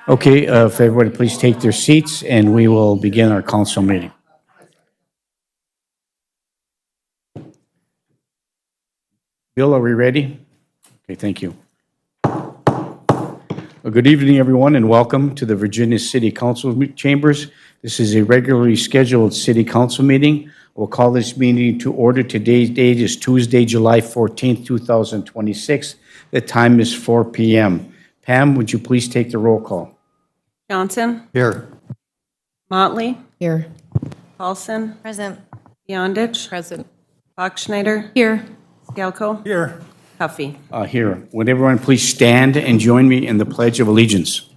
Okay, if everybody please take their seats, and we will begin our council meeting. Bill, are we ready? Okay, thank you. Well, good evening, everyone, and welcome to the Virginia City Council Chambers. This is a regularly scheduled city council meeting. We'll call this meeting to order. Today's date is Tuesday, July 14th, 2026. The time is 4 p.m. Pam, would you please take the roll call? Johnson. Here. Motley. Here. Paulson. Present. Beyondich. Present. Bachschneider. Here. Scalco. Here. Huffy. Here. Would everyone please stand and join me in the Pledge of Allegiance?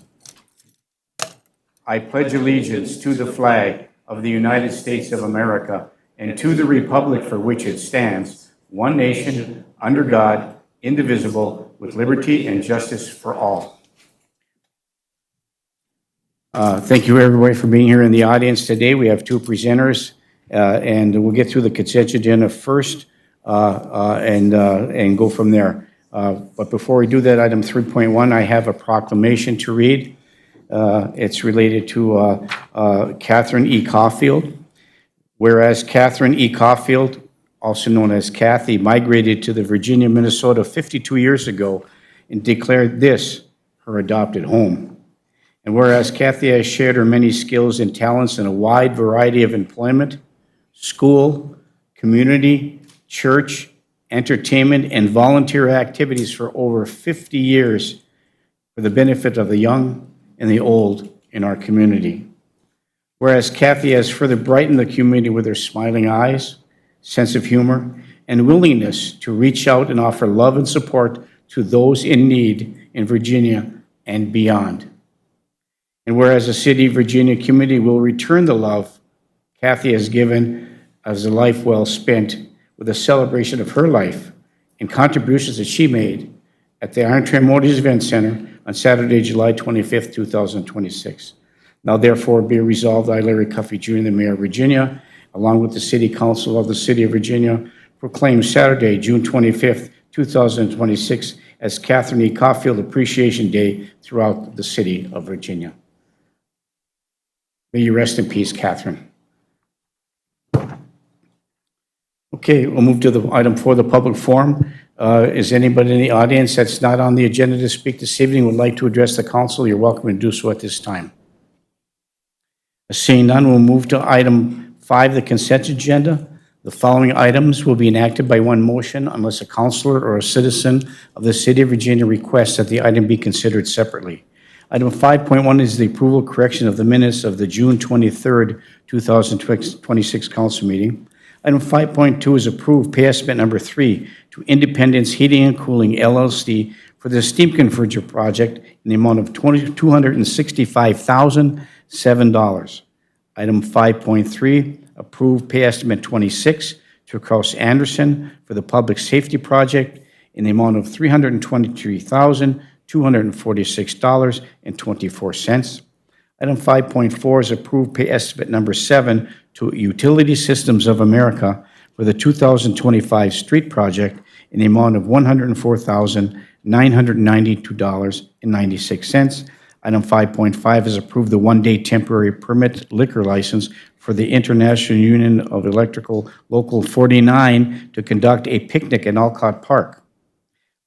I pledge allegiance to the flag of the United States of America and to the republic for which it stands, one nation, under God, indivisible, with liberty and justice for all. Thank you, everybody, for being here in the audience today. We have two presenters, and we'll get through the consent agenda first and go from there. But before we do that, item 3.1, I have a proclamation to read. It's related to Catherine E. Caulfield. Whereas Catherine E. Caulfield, also known as Kathy, migrated to the Virginia, Minnesota 52 years ago and declared this her adopted home. And whereas Kathy has shared her many skills and talents in a wide variety of employment, school, community, church, entertainment, and volunteer activities for over 50 years for the benefit of the young and the old in our community. Whereas Kathy has further brightened the community with her smiling eyes, sense of humor, and willingness to reach out and offer love and support to those in need in Virginia and beyond. And whereas the City of Virginia community will return the love Kathy has given as a life well spent with a celebration of her life and contributions that she made at the Iron Trail Motors Event Center on Saturday, July 25th, 2026. Now therefore be resolved, I, Larry Cuffey Jr., the Mayor of Virginia, along with the City Council of the City of Virginia, proclaim Saturday, June 25th, 2026 as Catherine E. Caulfield Appreciation Day throughout the City of Virginia. May you rest in peace, Catherine. Okay, we'll move to the item for the public forum. Is anybody in the audience that's not on the agenda to speak this evening would like to address the council? You're welcome to do so at this time. Seeing none, we'll move to item 5, the consent agenda. The following items will be enacted by one motion unless a councilor or a citizen of the City of Virginia requests that the item be considered separately. Item 5.1 is the approval correction of the minutes of the June 23rd, 2026 council meeting. Item 5.2 is approved pay estimate number 3 to Independence Heating and Cooling, LLC, for the steam converter project in the amount of $265,007. Item 5.3, approved pay estimate 26 to Kraus Anderson for the public safety project in the amount of $323,246.24. Item 5.4 is approved pay estimate number 7 to Utility Systems of America for the 2025 street project in the amount of $104,992.96. Item 5.5 is approved the one-day temporary permit liquor license for the International Union of Electrical Local 49 to conduct a picnic in Alcott Park.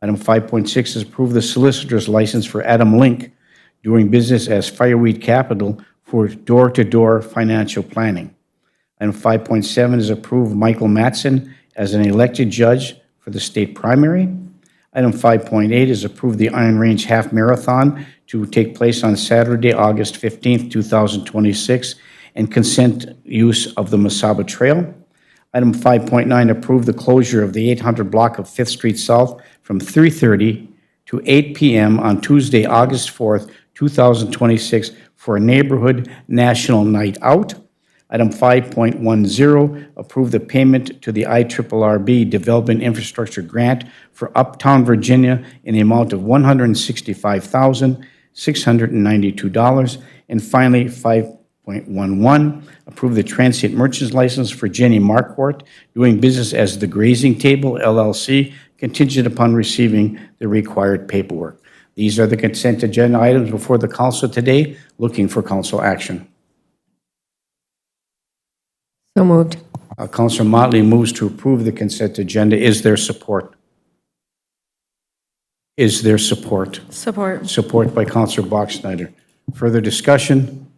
Item 5.6 is approved the solicitor's license for Adam Link doing business as Fireweed Capital for door-to-door financial planning. Item 5.7 is approved Michael Matson as an elected judge for the state primary. Item 5.8 is approved the Iron Range Half Marathon to take place on Saturday, August 15th, 2026, and consent use of the Mesaba Trail. Item 5.9, approve the closure of the 800 block of 5th Street South from 3:30 to 8 p.m. on Tuesday, August 4th, 2026 for a neighborhood national night out. Item 5.10, approve the payment to the IRRB Development Infrastructure Grant for Uptown Virginia in the amount of $165,692. And finally, 5.11, approve the transient merchant's license for Jenny Marquardt, doing business as The Grazing Table, LLC, contingent upon receiving the required paperwork. These are the consent agenda items before the council today, looking for council action. So moved. Councilor Motley moves to approve the consent agenda. Is there support? Is there support? Support. Support by Councilor Bachschnider. Further discussion?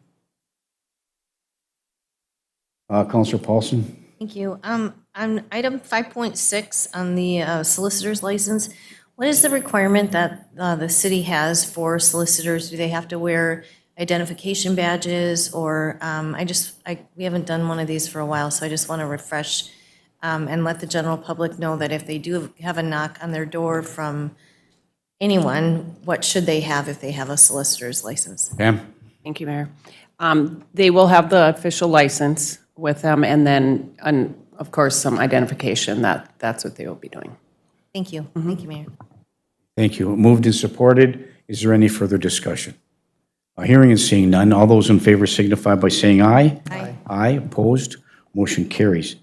Councilor Paulson? Thank you. On item 5.6 on the solicitor's license, what is the requirement that the city has for solicitors? Do they have to wear identification badges, or we haven't done one of these for a while, so I just want to refresh and let the general public know that if they do have a knock on their door from anyone, what should they have if they have a solicitor's license? Pam? Thank you, Mayor. They will have the official license with them, and then, of course, some identification. That's what they will be doing. Thank you. Thank you, Mayor. Thank you. Moved and supported. Is there any further discussion? Hearing and seeing none, all those in favor signify by saying aye. Aye. Aye, opposed, motion carries.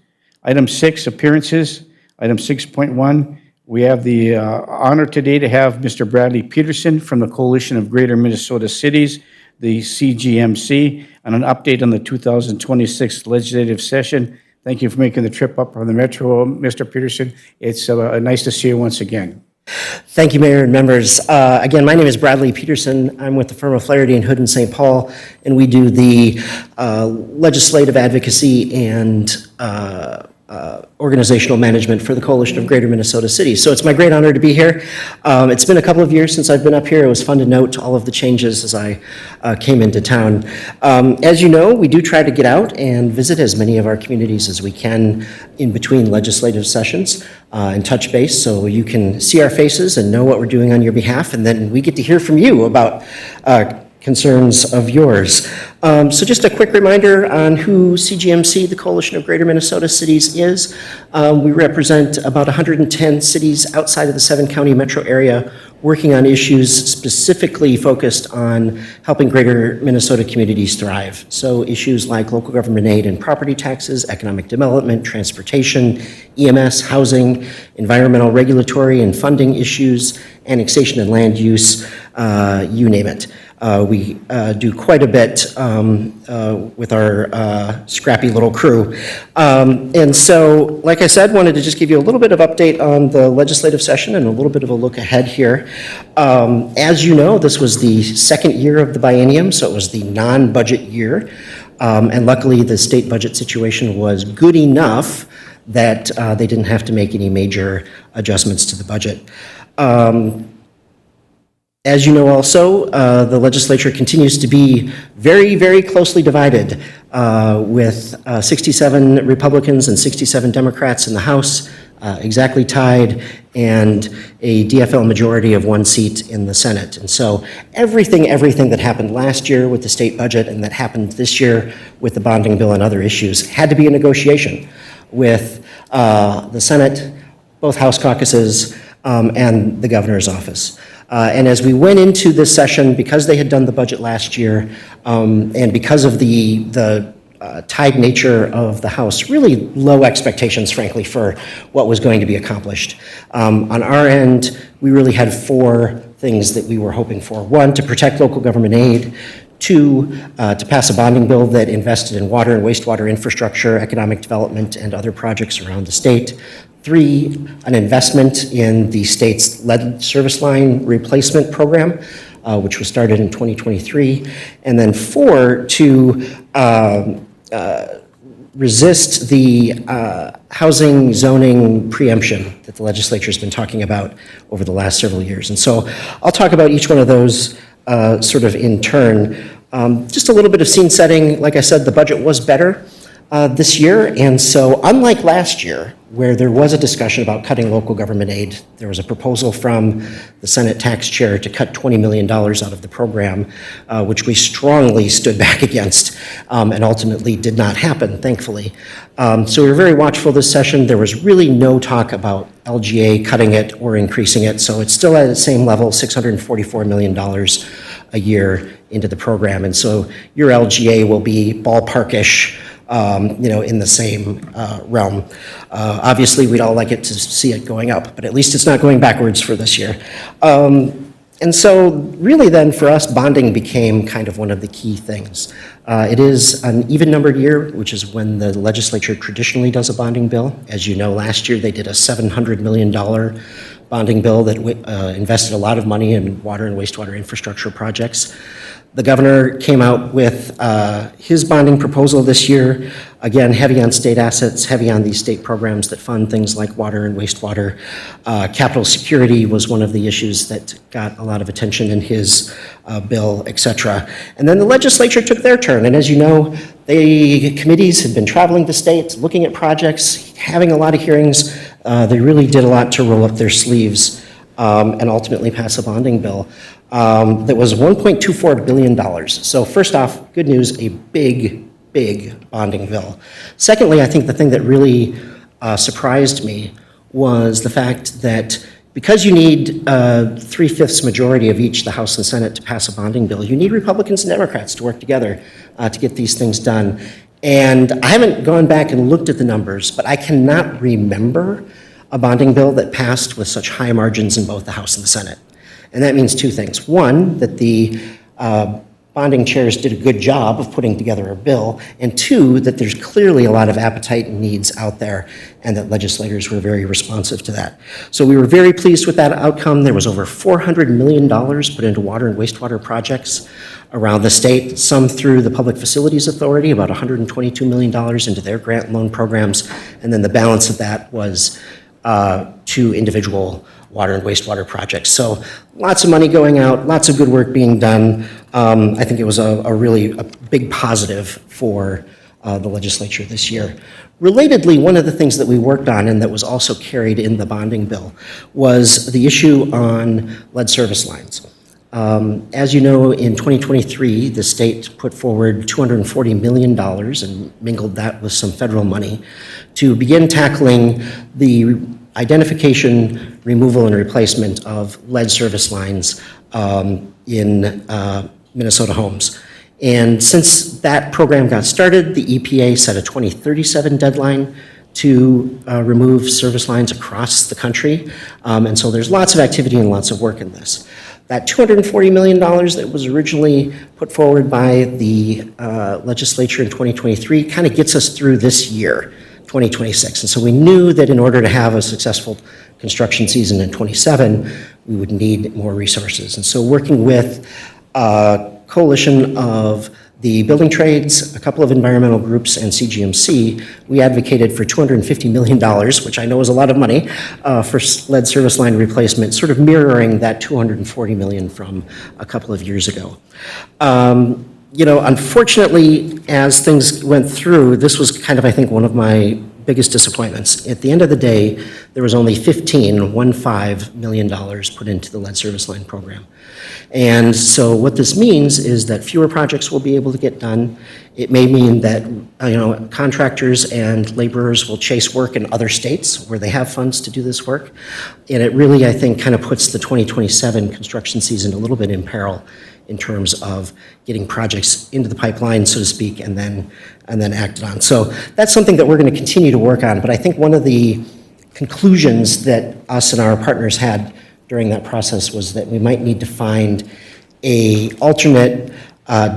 Item 6, appearances. Item 6.1, we have the honor today to have Mr. Bradley Peterson from the Coalition of Greater Minnesota Cities, the CGMC, and an update on the 2026 legislative session. Thank you for making the trip up from the Metro, Mr. Peterson. It's nice to see you once again. Thank you, Mayor and members. Again, my name is Bradley Peterson. I'm with the firm of Flaherty and Hood in St. Paul, and we do the legislative advocacy and organizational management for the Coalition of Greater Minnesota Cities. So it's my great honor to be here. It's been a couple of years since I've been up here. It was fun to note all of the changes as I came into town. As you know, we do try to get out and visit as many of our communities as we can in between legislative sessions and touch base so you can see our faces and know what we're doing on your behalf, and then we get to hear from you about concerns of yours. So just a quick reminder on who CGMC, the Coalition of Greater Minnesota Cities, is. We represent about 110 cities outside of the 7-county metro area working on issues specifically focused on helping greater Minnesota communities thrive. So issues like local government aid and property taxes, economic development, transportation, EMS, housing, environmental regulatory and funding issues, annexation and land use, you name it. We do quite a bit with our scrappy little crew. And so, like I said, wanted to just give you a little bit of update on the legislative session and a little bit of a look ahead here. As you know, this was the second year of the biennium, so it was the non-budget year. And luckily, the state budget situation was good enough that they didn't have to make any major adjustments to the budget. As you know also, the legislature continues to be very, very closely divided with 67 Republicans and 67 Democrats in the House, exactly tied, and a DFL majority of 1 seat in the Senate. And so everything that happened last year with the state budget and that happened this year with the bonding bill and other issues had to be a negotiation with the Senate, both House caucuses, and the governor's office. And as we went into this session, because they had done the budget last year, and because of the tied nature of the House, really low expectations, frankly, for what was going to be accomplished. On our end, we really had 4 things that we were hoping for. 1, to protect local government aid. 2, to pass a bonding bill that invested in water and wastewater infrastructure, economic development, and other projects around the state. 3, an investment in the state's lead service line replacement program, which was started in 2023. And then 4, to resist the housing zoning preemption that the legislature's been talking about over the last several years. And so I'll talk about each one of those sort of in turn. Just a little bit of scene setting. Like I said, the budget was better this year, and so unlike last year, where there was a discussion about cutting local government aid, there was a proposal from the Senate tax chair to cut $20 million out of the program, which we strongly stood back against, and ultimately did not happen, thankfully. So we were very watchful this session. There was really no talk about LGA cutting it or increasing it, so it's still at the same level, $644 million a year into the program. And so your LGA will be ballparkish in the same realm. Obviously, we'd all like it to see it going up, but at least it's not going backwards for this year. And so really then for us, bonding became kind of one of the key things. It is an even-numbered year, which is when the legislature traditionally does a bonding bill. As you know, last year they did a $700 million bonding bill that invested a lot of money in water and wastewater infrastructure projects. The governor came out with his bonding proposal this year, again, heavy on state assets, heavy on these state programs that fund things like water and wastewater. Capital security was one of the issues that got a lot of attention in his bill, et cetera. And then the legislature took their turn, and as you know, the committees had been traveling to states, looking at projects, having a lot of hearings. They really did a lot to roll up their sleeves and ultimately pass a bonding bill that was $1.24 billion. So first off, good news, a big bonding bill. Secondly, I think the thing that really surprised me was the fact that because you need 3/5 majority of each, the House and Senate, to pass a bonding bill, you need Republicans and Democrats to work together to get these things done. And I haven't gone back and looked at the numbers, but I cannot remember a bonding bill that passed with such high margins in both the House and the Senate. And that means two things. One, that the bonding chairs did a good job of putting together a bill, and two, that there's clearly a lot of appetite and needs out there, and that legislators were very responsive to that. So we were very pleased with that outcome. There was over $400 million put into water and wastewater projects around the state, some through the Public Facilities Authority, about $122 million into their grant loan programs, and then the balance of that was to individual water and wastewater projects. So lots of money going out, lots of good work being done. I think it was a really big positive for the legislature this year. Relatedly, one of the things that we worked on and that was also carried in the bonding bill was the issue on lead service lines. As you know, in 2023, the state put forward $240 million and mingled that with some federal money to begin tackling the identification, removal, and replacement of lead service lines in Minnesota homes. And since that program got started, the EPA set a 2037 deadline to remove service lines across the country. And so there's lots of activity and lots of work in this. That $240 million that was originally put forward by the legislature in 2023 kind of gets us through this year, 2026. And so we knew that in order to have a successful construction season in 27, we would need more resources. And so working with a coalition of the building trades, a couple of environmental groups, and CGMC, we advocated for $250 million, which I know is a lot of money, for lead service line replacement, sort of mirroring that $240 million from a couple of years ago. Unfortunately, as things went through, this was kind of, I think, one of my biggest disappointments. At the end of the day, there was only $15 million put into the lead service line program. And so what this means is that fewer projects will be able to get done. It may mean that contractors and laborers will chase work in other states where they have funds to do this work. And it really, I think, kind of puts the 2027 construction season a little bit in peril in terms of getting projects into the pipeline, so to speak, and then acted on. So that's something that we're going to continue to work on. But I think one of the conclusions that us and our partners had during that process was that we might need to find a alternate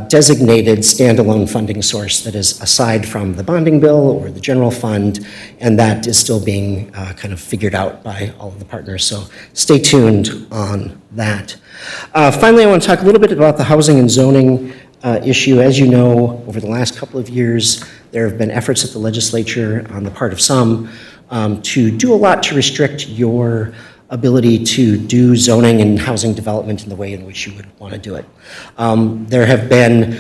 designated standalone funding source that is aside from the bonding bill or the general fund, and that is still being kind of figured out by all of the partners. So stay tuned on that. Finally, I want to talk a little bit about the housing and zoning issue. As you know, over the last couple of years, there have been efforts at the legislature on the part of some to do a lot to restrict your ability to do zoning and housing development in the way in which you would want to do it. There have been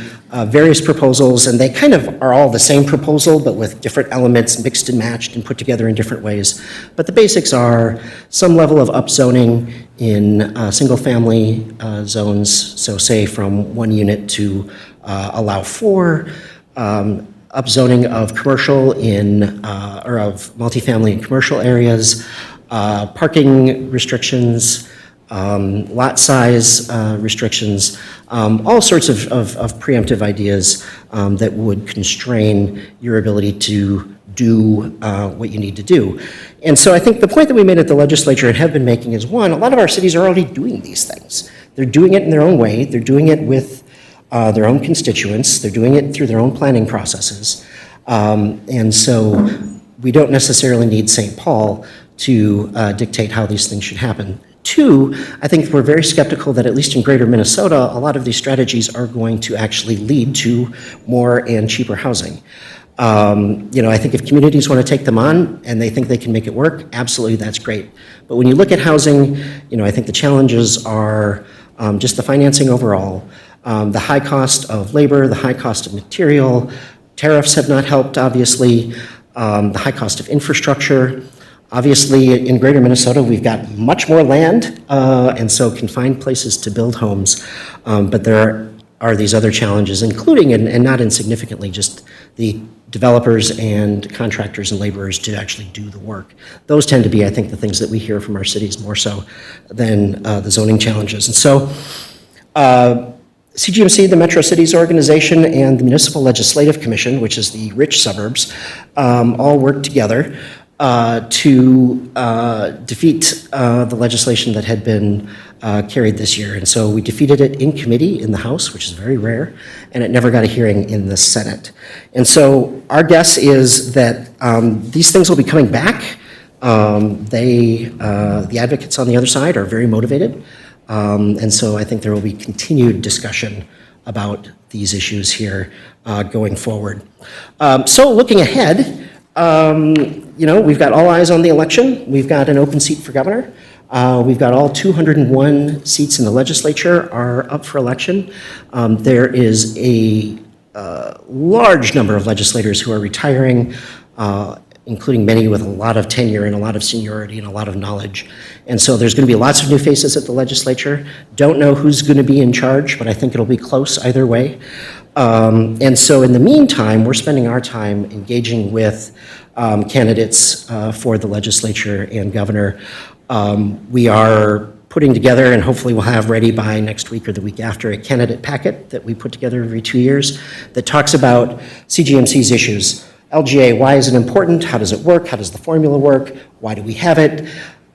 various proposals, and they kind of are all the same proposal, but with different elements mixed and matched and put together in different ways. But the basics are some level of upzoning in single-family zones, so say from 1 unit to allow 4, upzoning of commercial or of multifamily and commercial areas, parking restrictions, lot size restrictions, all sorts of preemptive ideas that would constrain your ability to do what you need to do. And so I think the point that we made at the legislature and have been making is, one, a lot of our cities are already doing these things. They're doing it in their own way. They're doing it with their own constituents. They're doing it through their own planning processes. And so we don't necessarily need St. Paul to dictate how these things should happen. Two, I think we're very skeptical that, at least in greater Minnesota, a lot of these strategies are going to actually lead to more and cheaper housing. I think if communities want to take them on and they think they can make it work, absolutely, that's great. But when you look at housing, I think the challenges are just the financing overall, the high cost of labor, the high cost of material, tariffs have not helped, obviously, the high cost of infrastructure. Obviously, in greater Minnesota, we've got much more land, and so can find places to build homes. But there are these other challenges, including, and not insignificantly, just the developers and contractors and laborers to actually do the work. Those tend to be, I think, the things that we hear from our cities more so than the zoning challenges. And so CGMC, the Metro Cities Organization, and the Municipal Legislative Commission, which is the rich suburbs, all work together to defeat the legislation that had been carried this year. And so we defeated it in committee in the House, which is very rare, and it never got a hearing in the Senate. And so our guess is that these things will be coming back. The advocates on the other side are very motivated. And so I think there will be continued discussion about these issues here going forward. So looking ahead, we've got all eyes on the election. We've got an open seat for governor. We've got all 201 seats in the legislature are up for election. There is a large number of legislators who are retiring, including many with a lot of tenure and a lot of seniority and a lot of knowledge. And so there's going to be lots of new faces at the legislature. Don't know who's going to be in charge, but I think it'll be close either way. And so in the meantime, we're spending our time engaging with candidates for the legislature and governor. We are putting together, and hopefully we'll have ready by next week or the week after, a candidate packet that we put together every 2 years that talks about CGMC's issues. LGA, why is it important? How does it work? How does the formula work? Why do we have it?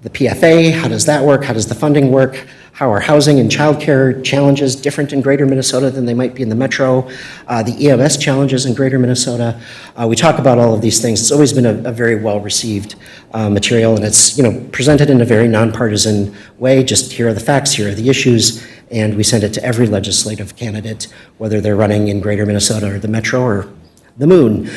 The PFA, how does that work? How does the funding work? How are housing and childcare challenges different in greater Minnesota than they might be in the metro? The EMS challenges in greater Minnesota. We talk about all of these things. It's always been a very well-received material, and it's presented in a very nonpartisan way. Just here are the facts, here are the issues, and we send it to every legislative candidate, whether they're running in greater Minnesota or the metro or the moon.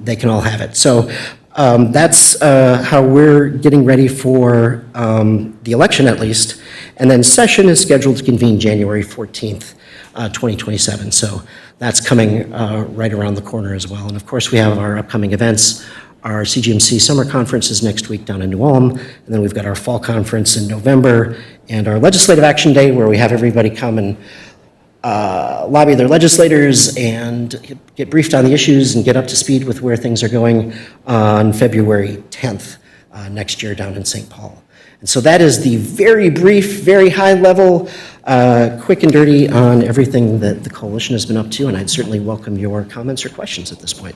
They can all have it. So that's how we're getting ready for the election, at least. And then session is scheduled to convene January 14th, 2027. So that's coming right around the corner as well. And of course, we have our upcoming events. Our CGMC summer conference is next week down in New Ulm. And then we've got our fall conference in November and our legislative action day, where we have everybody come and lobby their legislators and get briefed on the issues and get up to speed with where things are going on February 10th next year down in St. Paul. And so that is the very brief, very high level, quick and dirty on everything that the coalition has been up to, and I'd certainly welcome your comments or questions at this point.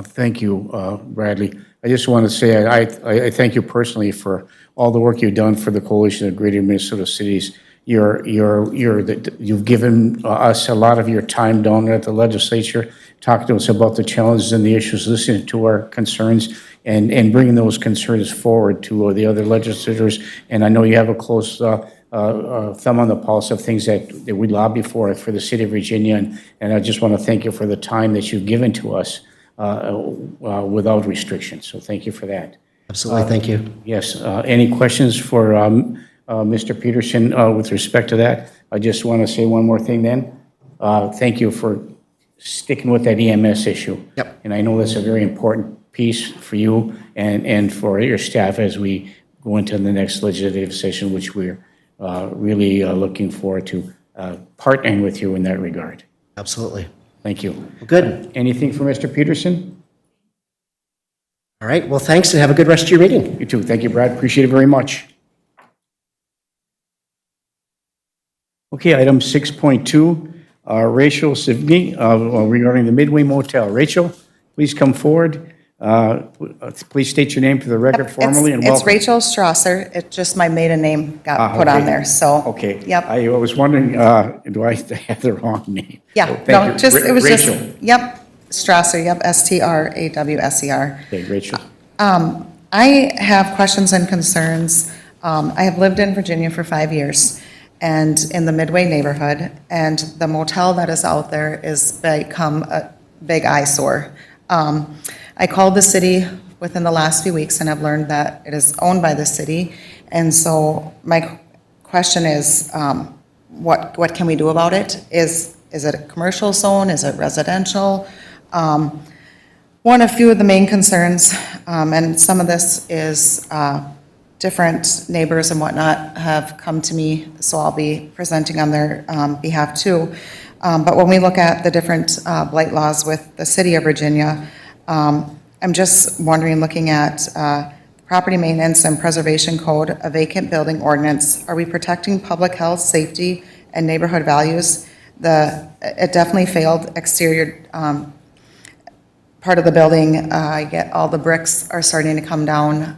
Thank you, Bradley. I just want to say I thank you personally for all the work you've done for the Coalition of Greater Minnesota Cities. You've given us a lot of your time down there at the legislature, talking to us about the challenges and the issues, listening to our concerns, and bringing those concerns forward to the other legislators. And I know you have a close thumb on the pulse of things that we lobby for the city of Virginia. And I just want to thank you for the time that you've given to us without restrictions. So thank you for that. Absolutely, thank you. Yes. Any questions for Mr. Peterson with respect to that? I just want to say one more thing then. Thank you for sticking with that EMS issue. Yep. And I know that's a very important piece for you and for your staff as we go into the next legislative session, which we're really looking forward to partnering with you in that regard. Absolutely. Thank you. Good. Anything for Mr. Peterson? All right, well, thanks, and have a good rest of your meeting. You too. Thank you, Brad. Appreciate it very much. Okay, item 6.2, Rachel Sivney, regarding the Midway Motel. Rachel, please come forward. Please state your name for the record formally and It's welcome. Rachel Strasser. It just, my maiden name got put Okay. on there, so. Okay. Yep. I was wondering, do I have the wrong name? Yeah, So, thank no, you. just, it was just, Rachel. yep, Strasser, yep, Strawser. Okay, Rachel. I have questions and concerns. I have lived in Virginia for 5 years and in the Midway neighborhood, and the motel that is out there is become a big eyesore. I called the city within the last few weeks and have learned that it is owned by the city. And so my question is, what can we do about it? Is it a commercial zone? Is it residential? One, a few of the main concerns, and some of this is different neighbors and whatnot have come to me, so I'll be presenting on their behalf too. But when we look at the different blight laws with the city of Virginia, I'm just wondering, looking at property maintenance and preservation code, a vacant building ordinance, are we protecting public health, safety, and neighborhood values? It definitely failed exterior part of the building. I get all the bricks are starting to come down.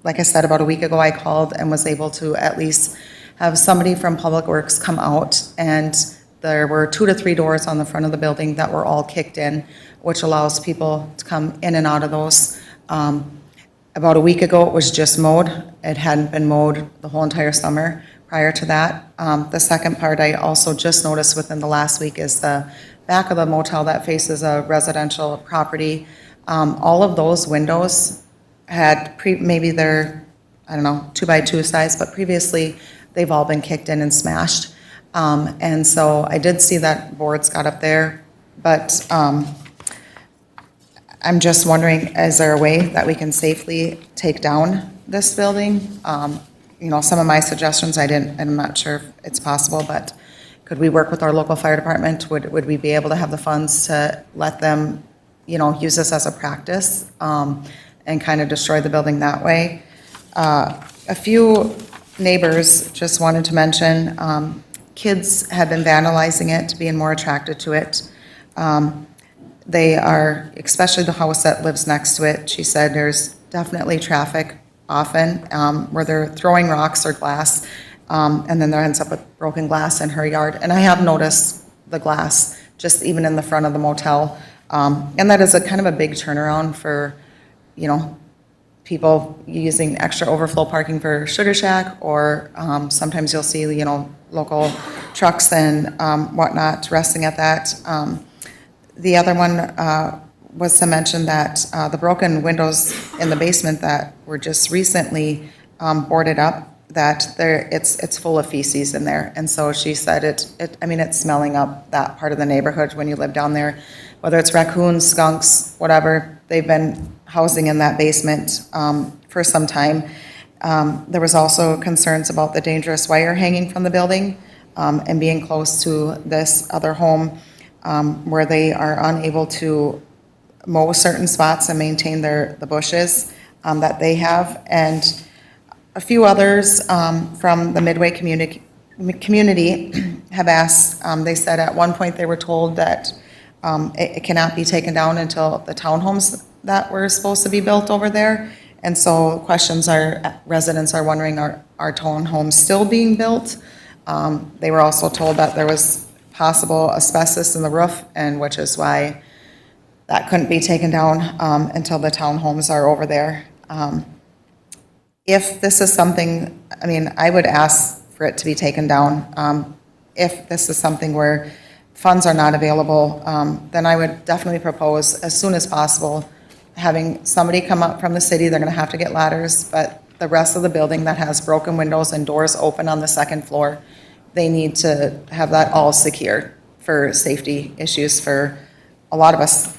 Like I said, about a week ago, I called and was able to at least have somebody from Public Works come out, and there were 2 to 3 doors on the front of the building that were all kicked in, which allows people to come in and out of those. About a week ago, it was just mowed. It hadn't been mowed the whole entire summer prior to that. The second part I also just noticed within the last week is the back of the motel that faces a residential property. All of those windows had maybe they're, I don't know, 2x2 size, but previously they've all been kicked in and smashed. And so I did see that boards got up there, but I'm just wondering, is there a way that we can safely take down this building? Some of my suggestions, I'm not sure if it's possible, but could we work with our local fire department? Would we be able to have the funds to let them, use this as a practice and kind of destroy the building that way? A few neighbors just wanted to mention, kids have been vandalizing it, being more attracted to it. They are, especially the house that lives next to it, she said there's definitely traffic often where they're throwing rocks or glass, and then there ends up with broken glass in her yard. And I have noticed the glass just even in the front of the motel. And that is a kind of a big turnaround for, people using extra overflow parking for Sugar Shack, or sometimes you'll see, local trucks and whatnot resting at that. The other one was to mention that the broken windows in the basement that were just recently boarded up, that it's full of feces in there. And so she said it's smelling up that part of the neighborhood when you live down there, whether it's raccoons, skunks, whatever, they've been housing in that basement for some time. There was also concerns about the dangerous wire hanging from the building and being close to this other home where they are unable to mow certain spots and maintain the bushes that they have. And a few others from the Midway community have asked, they said at one point they were told that it cannot be taken down until the townhomes that were supposed to be built over there. And so residents are wondering, are townhomes still being built? They were also told that there was possible asbestos in the roof, and which is why that couldn't be taken down until the townhomes are over there. If this is something, I would ask for it to be taken down. If this is something where funds are not available, then I would definitely propose as soon as possible having somebody come up from the city. They're going to have to get ladders, but the rest of the building that has broken windows and doors open on the second floor, they need to have that all secured for safety issues for a lot of us.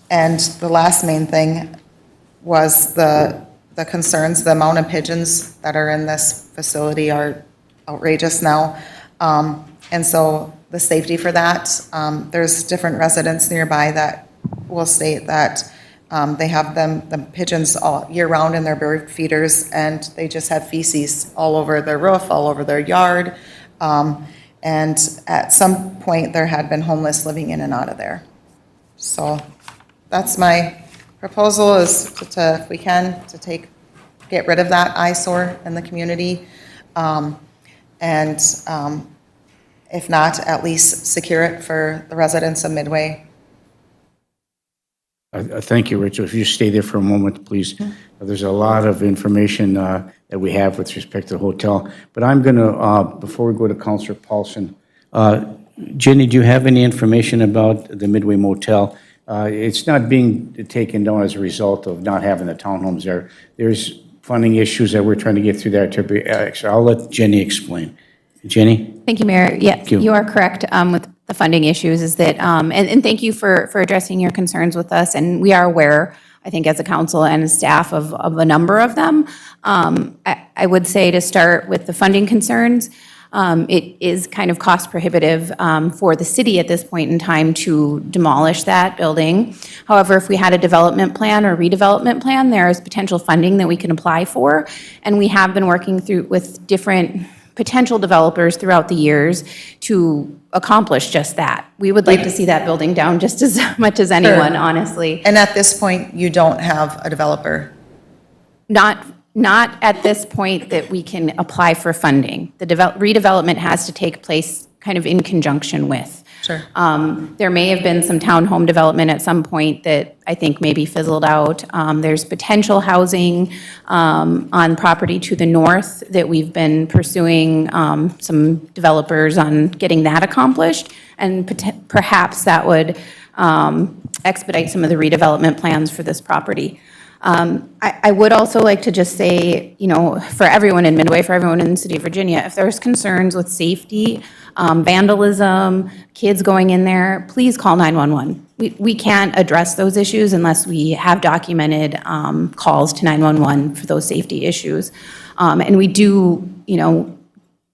And the last main thing was the concerns. The amount of pigeons that are in this facility are outrageous now. And so the safety for that, there's different residents nearby that will state that they have the pigeons all year round in their bird feeders, and they just have feces all over their roof, all over their yard. And at some point, there had been homeless living in and out of there. So that's my proposal, is to, if we can, to get rid of that eyesore in the community. And if not, at least secure it for the residents of Midway. Thank you, Rachel. If you stay there for a moment, please. There's a lot of information that we have with respect to the hotel. But I'm going to, before we go to Councilor Paulson, Jenny, do you have any information about the Midway Motel? It's not being taken down as a result of not having the townhomes there. There's funding issues that we're trying to get through there to be, I'll let Jenny explain. Jenny? Thank you, Mayor. Yeah, you. you are correct with the funding issues is that, and thank you for addressing your concerns with us. And we are aware, I think, as a council and as staff of a number of them. I would say to start with the funding concerns, it is kind of cost prohibitive for the city at this point in time to demolish that building. However, if we had a development plan or redevelopment plan, there is potential funding that we can apply for. And we have been working through with different potential developers throughout the years to accomplish just that. We would like to see that building down just as much as anyone, honestly. And at this point, you don't have a developer. Not at this point that we can apply for funding. The redevelopment has to take place kind of in conjunction with. Sure. There may have been some townhome development at some point that I think maybe fizzled out. There's potential housing on property to the north that we've been pursuing some developers on getting that accomplished, and perhaps that would expedite some of the redevelopment plans for this property. I would also like to just say, for everyone in Midway, for everyone in the city of Virginia, if there's concerns with safety, vandalism, kids going in there, please call 911. We can't address those issues unless we have documented calls to 911 for those safety issues. And we do,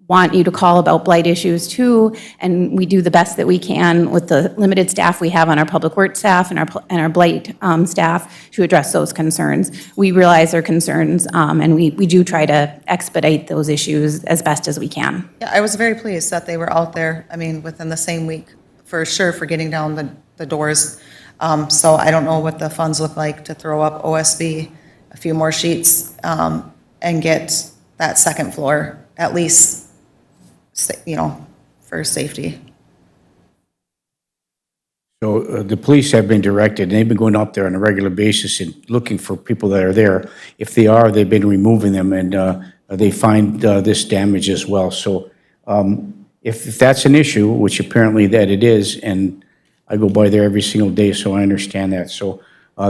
want you to call about blight issues too, and we do the best that we can with the limited staff we have on our public works staff and our blight staff to address those concerns. We realize their concerns, and we do try to expedite those issues as best as we can. Yeah, I was very pleased that they were out there, within the same week, for sure, for getting down the doors. So I don't know what the funds look like to throw up OSB, a few more sheets, and get that second floor at least, for safety. So the police have been directed, and they've been going up there on a regular basis and looking for people that are there. If they are, they've been removing them, and they find this damage as well. So if that's an issue, which apparently that it is, and I go by there every single day, so I understand that. So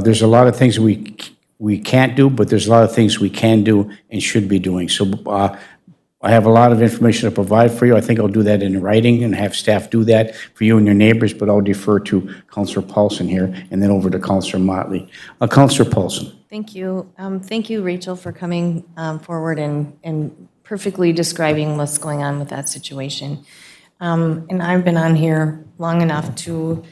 there's a lot of things we can't do, but there's a lot of things we can do and should be doing. So I have a lot of information to provide for you. I think I'll do that in writing and have staff do that for you and your neighbors, but I'll defer to Councilor Paulson here and then over to Councilor Motley. Councilor Paulson. Thank you. Thank you, Rachel, for coming forward and perfectly describing what's going on with that situation. And I've been on here long enough to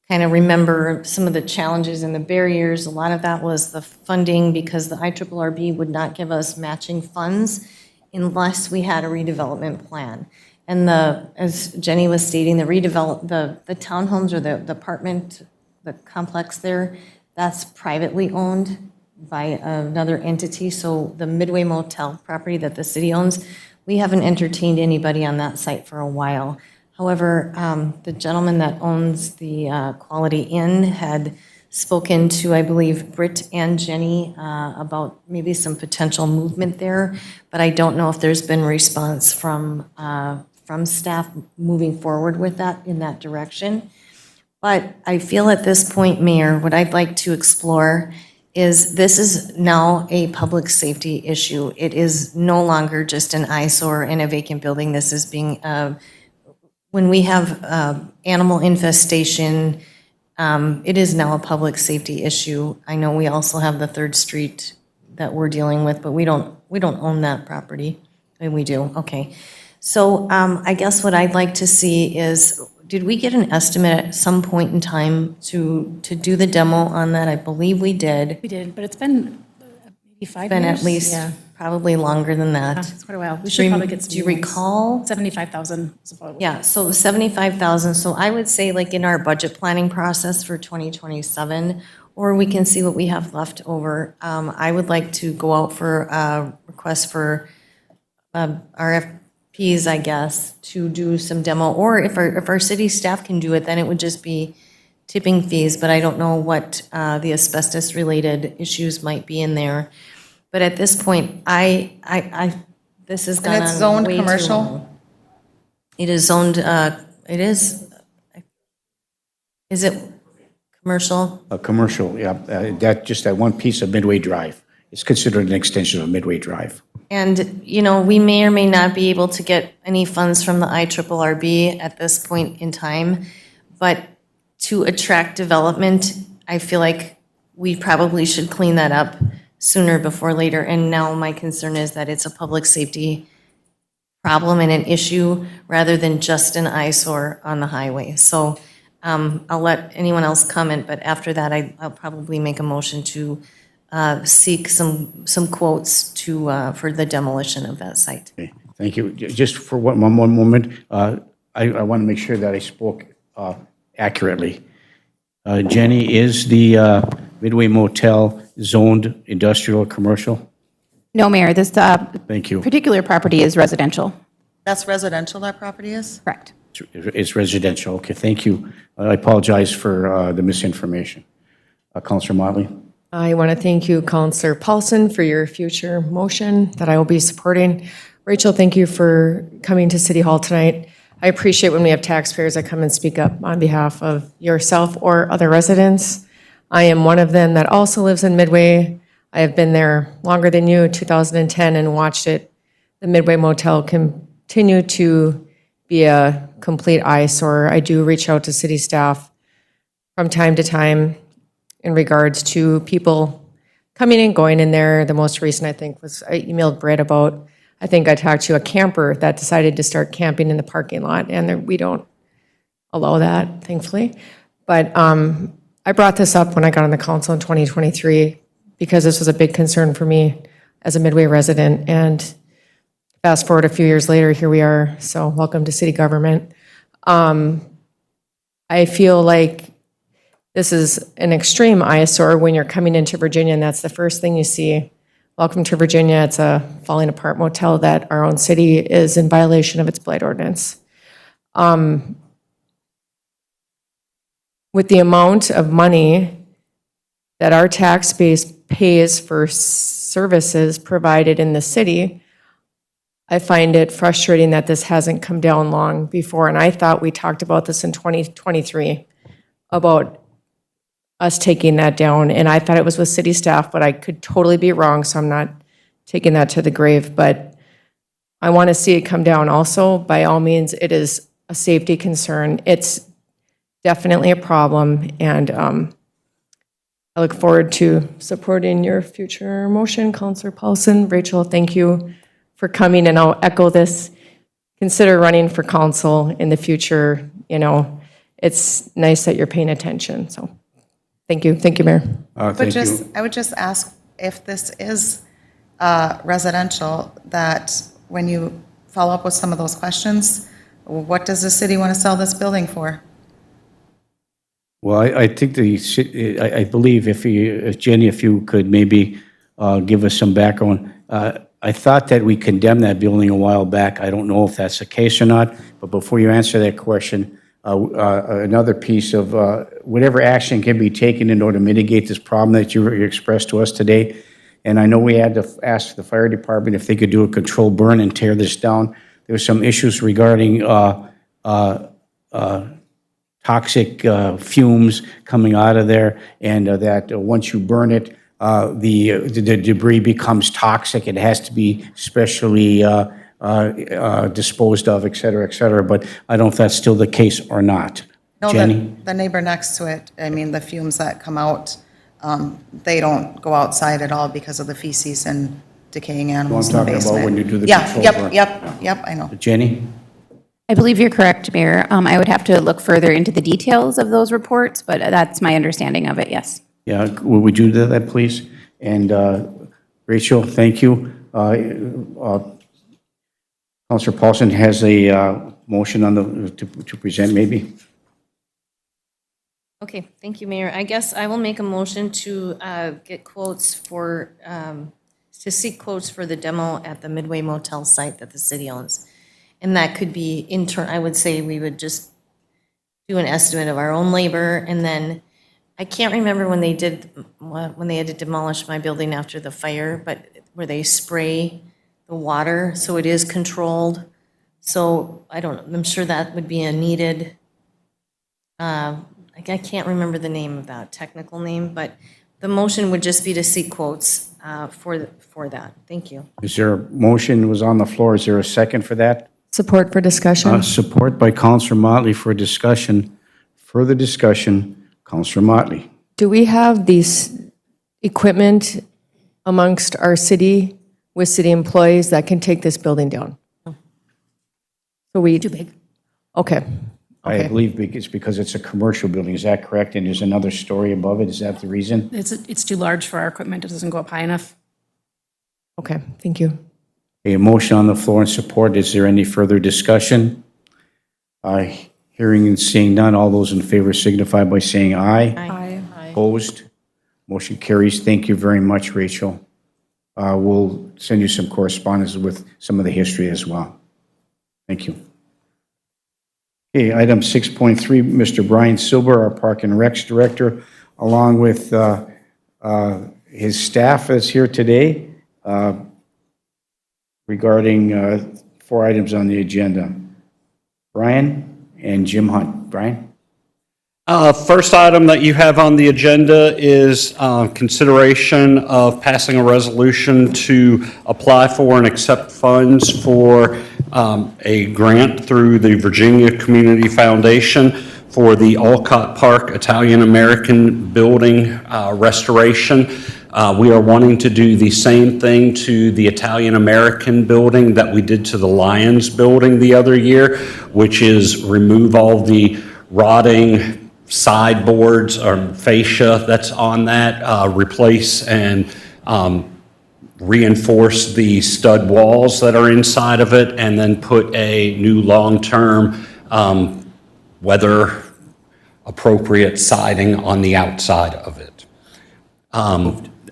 kind of remember some of the challenges and the barriers. A lot of that was the funding, because the IRRB would not give us matching funds unless we had a redevelopment plan. And as Jenny was stating, the townhomes or the apartment, the complex there, that's privately owned by another entity. So the Midway Motel property that the city owns, we haven't entertained anybody on that site for a while. However, the gentleman that owns the Quality Inn had spoken to, I believe, Britt and Jenny about maybe some potential movement there, but I don't know if there's been response from staff moving forward with that in that direction. But I feel at this point, Mayor, what I'd like to explore is this is now a public safety issue. It is no longer just an eyesore in a vacant building. This is being, when we have animal infestation, it is now a public safety issue. I know we also have the 3rd Street that we're dealing with, but we don't own that property. I mean, we do, okay. So I guess what I'd like to see is, did we get an estimate at some point in time to do the demo on that? I believe we did. We did, but it's been maybe been at least probably longer than that. It's quite a while. We should probably get some. Do you new ones. recall? 75,000 is about. Yeah, so the 75,000, so I would say like in our budget planning process for 2027, or we can see what we have left over. I would like to go out for a request for RFPs, I guess, to do some demo, or if our city staff can do it, then it would just be tipping fees, but I don't know what the asbestos-related issues might be in there. But at this point, this has gone on way too long. And it's zoned commercial? It is zoned, is it commercial? A commercial, yeah, that one piece of Midway Drive. It's considered an extension of Midway Drive. And, we may or may not be able to get any funds from the IRRB at this point in time, but to attract development, I feel like we probably should clean that up sooner before later. And now my concern is that it's a public safety problem and an issue rather than just an eyesore on the highway. So I'll let anyone else comment, but after that, I'll probably make a motion to seek some quotes for the demolition of that site. Okay, thank you. Just for one moment, I want to make sure that I spoke accurately. Jenny, is the Midway Motel zoned industrial or commercial? No, Mayor, this Thank you. particular property is residential. That's residential, that property is? Correct. It's residential. Okay, thank you. I apologize for the misinformation. Councilor Motley? I want to thank you, Counselor Paulson, for your future motion that I will be supporting. Rachel, thank you for coming to City Hall tonight. I appreciate when we have taxpayers that come and speak up on behalf of yourself or other residents. I am one of them that also lives in Midway. I have been there longer than you, 2010, and watched the Midway Motel continue to be a complete eyesore. I do reach out to city staff from time to time in regards to people coming and going in there. The most recent, I think, was I emailed Brett about, I think I talked to a camper that decided to start camping in the parking lot, and we don't allow that, thankfully. But I brought this up when I got on the council in 2023 because this was a big concern for me as a Midway resident. And fast forward a few years later, here we are. So welcome to city government. I feel like this is an extreme eyesore when you're coming into Virginia, and that's the first thing you see. Welcome to Virginia. It's a falling apart motel that our own city is in violation of its blight ordinance. With the amount of money that our tax base pays for services provided in the city, I find it frustrating that this hasn't come down long before. And I thought we talked about this in 2023, about us taking that down, and I thought it was with city staff, but I could totally be wrong, so I'm not taking that to the grave. But I want to see it come down also. By all means, it is a safety concern. It's definitely a problem, and I look forward to supporting your future motion, Councilor Paulson. Rachel, thank you for coming, and I'll echo this. Consider running for council in the future. It's nice that you're paying attention, so. Thank you, Mayor. Thank you. I would just ask if this is residential, that when you follow up with some of those questions, what does the city want to sell this building for? Well, I think I believe if Jenny, if you could maybe give us some background. I thought that we condemned that building a while back. I don't know if that's the case or not, but before you answer that question, another piece of whatever action can be taken in order to mitigate this problem that you expressed to us today. And I know we had to ask the fire department if they could do a controlled burn and tear this down. There were some issues regarding toxic fumes coming out of there, and that once you burn it, the debris becomes toxic. It has to be specially disposed of, et cetera, but I don't know if that's still the case or not. No, Jenny? the neighbor next to it, I mean, the fumes that come out, they don't go outside at all because of the feces and decaying animals in the talking basement. about when you do the Yeah, control burn. Yep, I know. Jenny? I believe you're correct, Mayor. I would have to look further into the details of those reports, but that's my understanding of it, yes. Yeah, would you do that, please? And Rachel, thank you. Counselor Paulson has a motion on the, to present maybe. Okay, thank you, Mayor. I guess I will make a motion to get quotes for, to seek quotes for the demo at the Midway Motel site that the city owns. And that could be I would say we would just do an estimate of our own labor, and then, I can't remember when they had to demolish my building after the fire, but where they spray the water, so it is controlled. So I don't, I'm sure that would be a needed, I can't remember the name of that technical name, but the motion would just be to seek quotes for that. Thank you. Is there a motion was on the floor? Is there a second for that? Support for discussion? Support by Counselor Motley for discussion. Further discussion, Counselor Motley. Do we have these equipment amongst our city, with city employees, that can take this building down? So we. Too big. Okay. I Okay. believe it's because it's a commercial building. Is that correct? And there's another story above it. Is that the reason? It's too large for our equipment. It doesn't go up high enough. Okay, thank you. A motion on the floor in support. Is there any further discussion? Hearing and seeing none, all those in favor signify by saying aye. Aye. Opposed? Motion carries. Thank you very much, Rachel. We'll send you some correspondence with some of the history as well. Thank you. Okay, item 6.3, Mr. Brian Silber, our Park and Recs Director, along with his staff that's here today regarding 4 items on the agenda. Brian and Jim Hunt. Brian? First item that you have on the agenda is consideration of passing a resolution to apply for and accept funds for a grant through the Virginia Community Foundation for the Olcott Park Italian-American building restoration. We are wanting to do the same thing to the Italian-American building that we did to the Lions building the other year, which is remove all the rotting sideboards or fascia that's on that, replace and reinforce the stud walls that are inside of it, and then put a new long-term weather appropriate siding on the outside of it.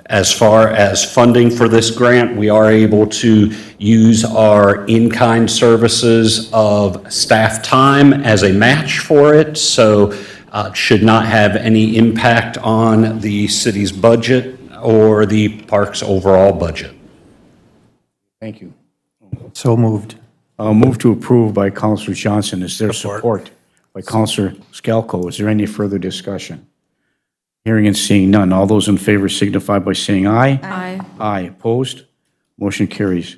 As far as funding for this grant, we are able to use our in-kind services of staff time as a match for it, so should not have any impact on the city's budget or the park's overall budget. Thank you. So moved. Move to approve by Counselor Johnson. Is there support by Counselor Skalko? Is there any further discussion? Hearing and seeing none. All those in favor signify by saying aye. Aye. Aye. Opposed? Motion carries.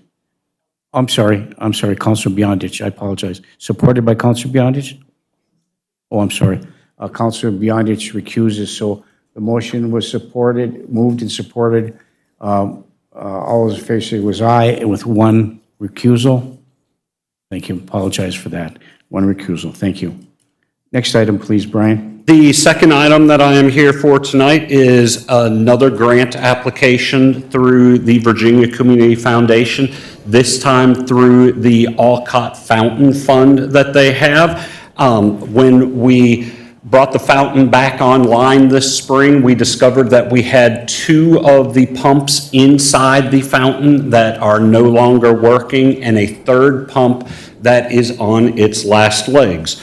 I'm sorry, Counselor Beyondich, I apologize. Supported by Counselor Beyondich? Oh, I'm sorry. Counselor Beyondich recuses, so the motion was supported, moved and supported. All those in favor say was aye, and with one recusal. Thank you, apologize for that. One recusal, thank you. Next item, please, Brian. The second item that I am here for tonight is another grant application through the Virginia Community Foundation, this time through the Olcott Fountain Fund that they have. When we brought the fountain back online this spring, we discovered that we had 2 of the pumps inside the fountain that are no longer working, and a 3rd pump that is on its last legs.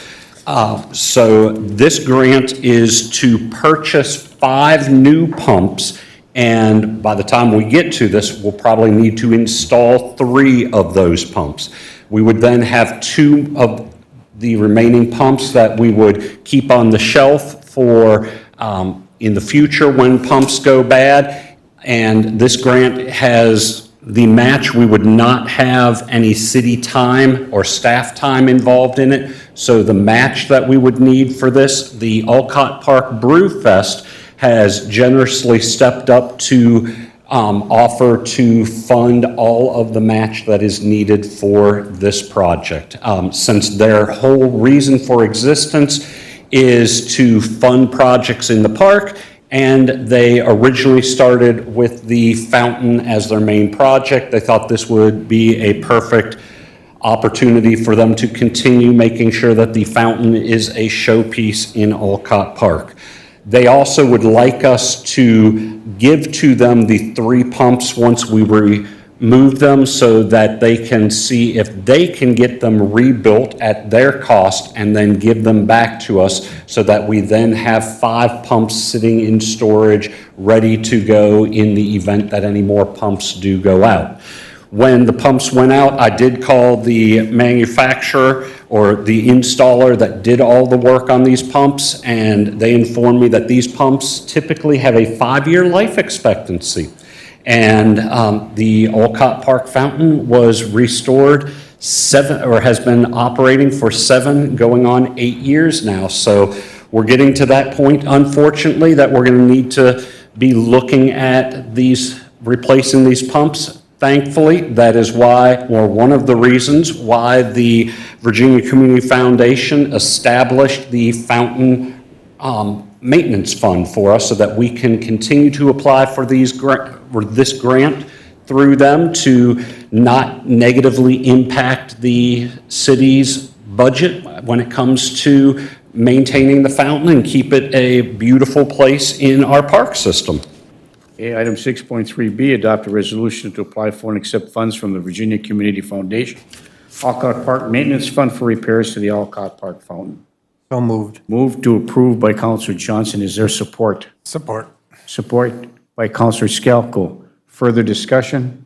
So this grant is to purchase 5 new pumps, and by the time we get to this, we'll probably need to install 3 of those pumps. We would then have 2 of the remaining pumps that we would keep on the shelf for in the future when pumps go bad. And this grant has the match. We would not have any city time or staff time involved in it. So the match that we would need for this, the Olcott Park Brew Fest has generously stepped up to offer to fund all of the match that is needed for this project. Since their whole reason for existence is to fund projects in the park and they originally started with the fountain as their main project. They thought this would be a perfect opportunity for them to continue making sure that the fountain is a showpiece in Olcott Park. They also would like us to give to them the 3 pumps once we remove them so that they can see if they can get them rebuilt at their cost and then give them back to us so that we then have 5 pumps sitting in storage ready to go in the event that any more pumps do go out. When the pumps went out, I did call the manufacturer or the installer that did all the work on these pumps, and they informed me that these pumps typically have a 5-year life expectancy. And the Olcott Park fountain was restored has been operating for 7, going on 8 years now. So we're getting to that point, unfortunately, that we're going to need to be looking at replacing these pumps. Thankfully, that is why, or one of the reasons why the Virginia Community Foundation established the fountain maintenance fund for us so that we can continue to apply for this grant through them to not negatively impact the city's budget when it comes to maintaining the fountain and keep it a beautiful place in our park system. Okay, item 6.3B, adopt a resolution to apply for and accept funds from the Virginia Community Foundation, Olcott Park Maintenance Fund for repairs to the Olcott Park fountain. So moved. Moved to approve by Counselor Johnson. Is there support? Support. Support by Counselor Scalco. Further discussion?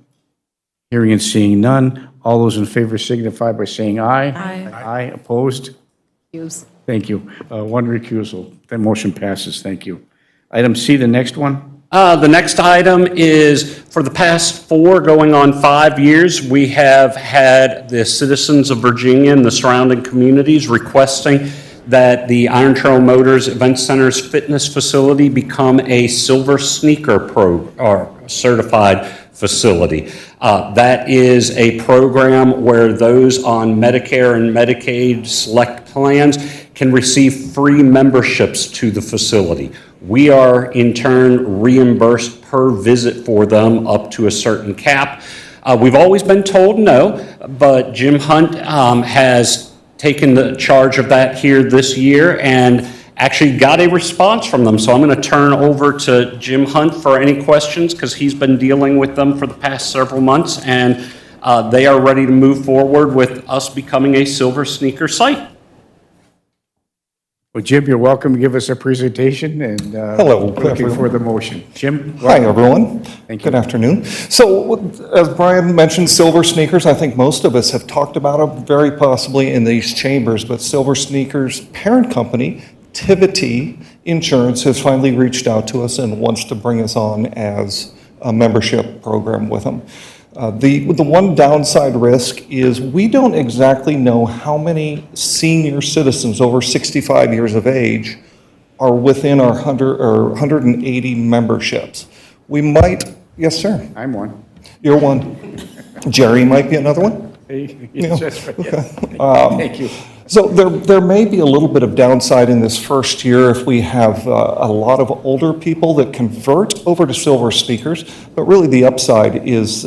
Hearing and seeing none. All those in favor signify by saying aye. Aye. Aye. Opposed? Thank you. One recusal. That motion passes. Thank you. Item C, the next one. The next item is, for the past 4 going on 5 years, we have had the citizens of Virginia and the surrounding communities requesting that the Iron Trail Motors Event Center's fitness facility become a Silver Sneaker certified facility. That is a program where those on Medicare and Medicaid select plans can receive free memberships to the facility. We are in turn reimbursed per visit for them up to a certain cap. We've always been told no, but Jim Hunt has taken the charge of that here this year and actually got a response from them. So I'm going to turn over to Jim Hunt for any questions because he's been dealing with them for the past several months, and they are ready to move forward with us becoming a Silver Sneaker site. Well, Jim, you're welcome to give us a presentation, and Hello, looking everyone. for the motion. Jim? Hi, everyone. Thank you. Good afternoon. So, as Brian mentioned, Silver Sneakers, I think most of us have talked about them very possibly in these chambers, but Silver Sneakers' parent company, Tivity Insurance, has finally reached out to us and wants to bring us on as a membership program with them. The one downside risk is we don't exactly know how many senior citizens over 65 years of age are within our 180 memberships. We might, yes, sir. I'm one. You're one. Jerry might be another one. Yes, that's right. Yeah. Thank you. So there may be a little bit of downside in this first year if we have a lot of older people that convert over to Silver Sneakers, but really the upside is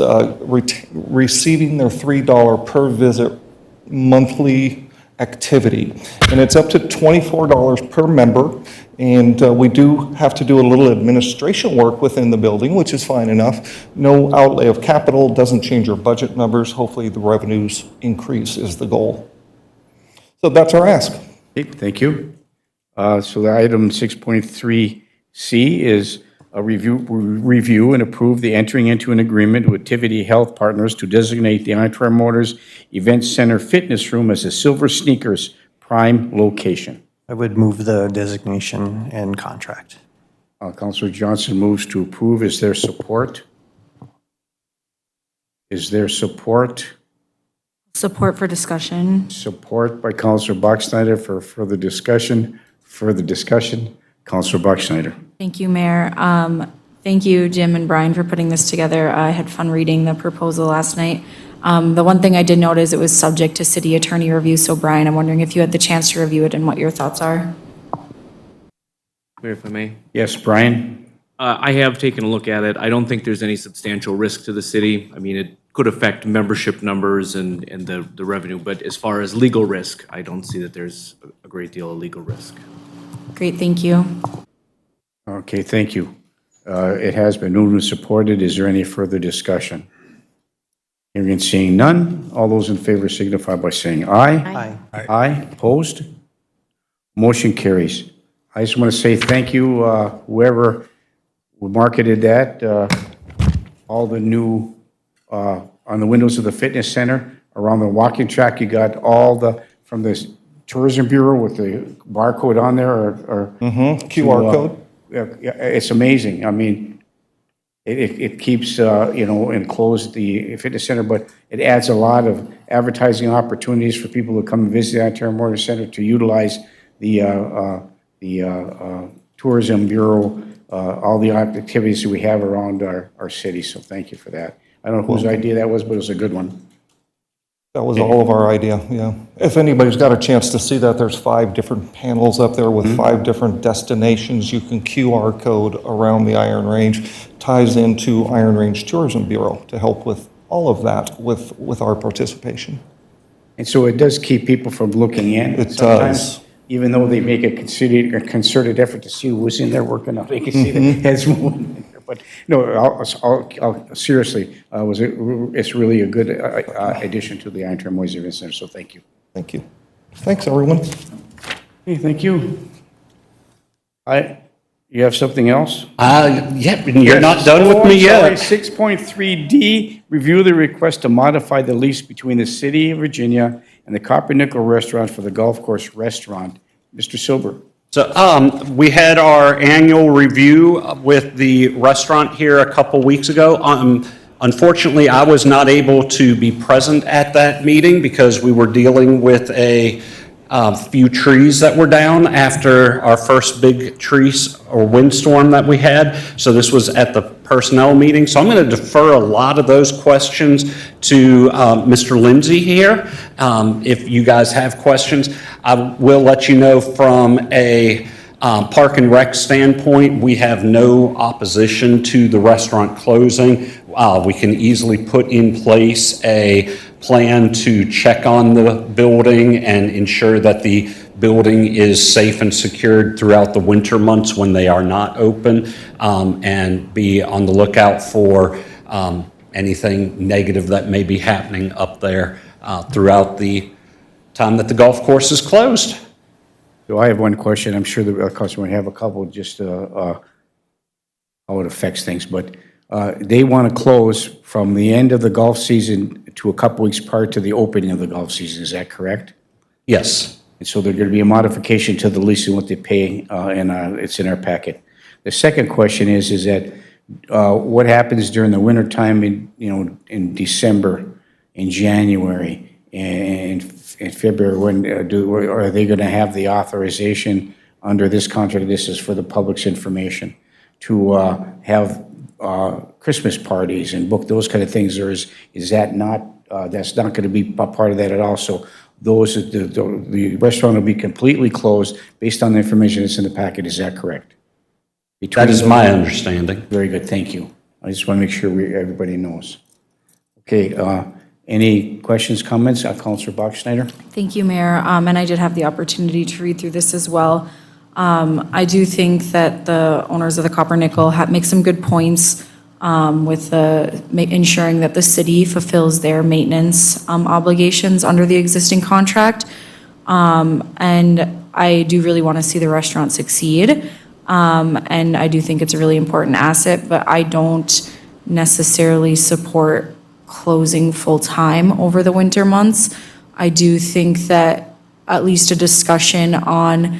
receiving their $3 per visit monthly activity. And it's up to $24 per member, and we do have to do a little administration work within the building, which is fine enough. No outlay of capital, doesn't change our budget numbers. Hopefully the revenues increase is the goal. So that's our ask. Okay, thank you. So the item 6.3C is a review and approve the entering into an agreement with Tivity Health Partners to designate the Iron Trail Motors Event Center Fitness Room as a Silver Sneakers prime location. I would move the designation and contract. Counselor Johnson moves to approve. Is there support? Is there support? Support for discussion. Support by Counselor Bachschnider for further discussion. Further discussion. Counselor Bachschnider. Thank you, Mayor. Thank you, Jim and Brian, for putting this together. I had fun reading the proposal last night. The one thing I did note is it was subject to city attorney review. So Brian, I'm wondering if you had the chance to review it and what your thoughts are. Mayor, if I may. Yes, Brian? I have taken a look at it. I don't think there's any substantial risk to the city. I mean, it could affect membership numbers and the revenue, but as far as legal risk, I don't see that there's a great deal of legal risk. Great, thank you. Okay, thank you. It has been moved and supported. Is there any further discussion? Hearing and seeing none, all those in favor signify by saying aye. Aye. Aye, opposed? Motion carries. I just want to say thank you, whoever marketed that, all the new, on the windows of the fitness center, around the walking track, you got all the, from the Tourism Bureau with the barcode on there, or. QR code. Yeah, it's amazing. I mean, it keeps, enclosed the fitness center, but it adds a lot of advertising opportunities for people to come and visit the Ontario Motor Center to utilize the Tourism Bureau, all the activities that we have around our city. So thank you for that. I don't know whose idea that was, but it was a good one. That was all of our idea, yeah. If anybody's got a chance to see that, there's 5 different panels up there with 5 different destinations. You can QR code around the Iron Range, ties into Iron Range Tourism Bureau to help with all of that with our participation. And so it does keep people from looking in. It Sometimes, does. even though they make a concerted effort to see who's in there working out, they can see the heads moving in there. But no, I'll seriously, it's really a good addition to the Iron Trail Moise Event Center, so thank you. Thank you. Thanks, everyone. Hey, thank you. You have something else? Yep, and you're not done with me yet. 6.3D, review the request to modify the lease between the City of Virginia and the Copper Nickel Restaurant for the Golf Course Restaurant. Mr. Silber. So we had our annual review with the restaurant here a couple weeks ago. Unfortunately, I was not able to be present at that meeting because we were dealing with a few trees that were down after our first big windstorm that we had. So this was at the personnel meeting. So I'm going to defer a lot of those questions to Mr. Lindsay here. If you guys have questions, I will let you know from a Park and Rec standpoint, we have no opposition to the restaurant closing. We can easily put in place a plan to check on the building and ensure that the building is safe and secured throughout the winter months when they are not open, and be on the lookout for anything negative that may be happening up there throughout the time that the golf course is closed. So I have one question. I'm sure the customer will have a couple, just how it affects things. But they want to close from the end of the golf season to a couple weeks prior to the opening of the golf season. Is that correct? Yes. And so there's going to be a modification to the lease and what they pay, and it's in our packet. The second question is that what happens during the winter time in December, in January, and in February, when are they going to have the authorization under this contract? This is for the public's information, to have Christmas parties and book those kind of things, or is that not? That's not going to be a part of that at all. So the restaurant will be completely closed based on the information that's in the packet. Is that correct? That is my understanding. Very good. Thank you. I just want to make sure everybody knows. Okay. Any questions, comments? Councilor Bachschneider? Thank you, Mayor. And I did have the opportunity to read through this as well. I do think that the owners of the Copper Nickel make some good points with ensuring that the city fulfills their maintenance obligations under the existing contract. And I do really want to see the restaurant succeed. And I do think it's a really important asset, but I don't necessarily support closing full-time over the winter months. I do think that at least a discussion on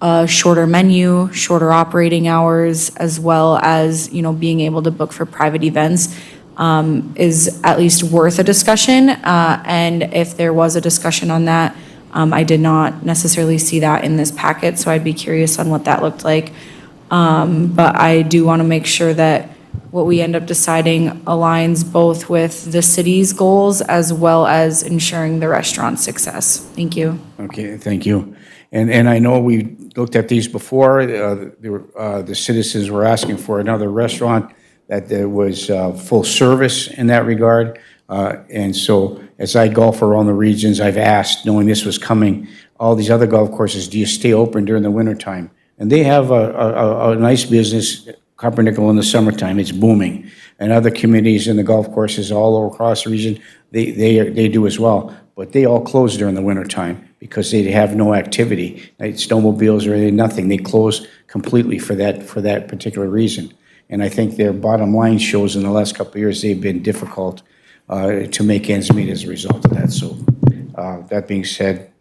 a shorter menu, shorter operating hours, as well as, being able to book for private events is at least worth a discussion. And if there was a discussion on that, I did not necessarily see that in this packet, so I'd be curious on what that looked like. But I do want to make sure that what we end up deciding aligns both with the city's goals as well as ensuring the restaurant's success. Thank you. Okay, thank you. And I know we looked at these before. The citizens were asking for another restaurant that there was full service in that regard. And so as I golf around the regions, I've asked, knowing this was coming, all these other golf courses, do you stay open during the wintertime? And they have a nice business, Coppernickel, in the summertime. It's booming. And other communities in the golf courses all across the region, they do as well. But they all close during the wintertime because they have no activity. Snowmobiles or anything, nothing. They close completely for that particular reason. And I think their bottom line shows in the last couple of years they've been difficult to make ends meet as a result of that. So that being said,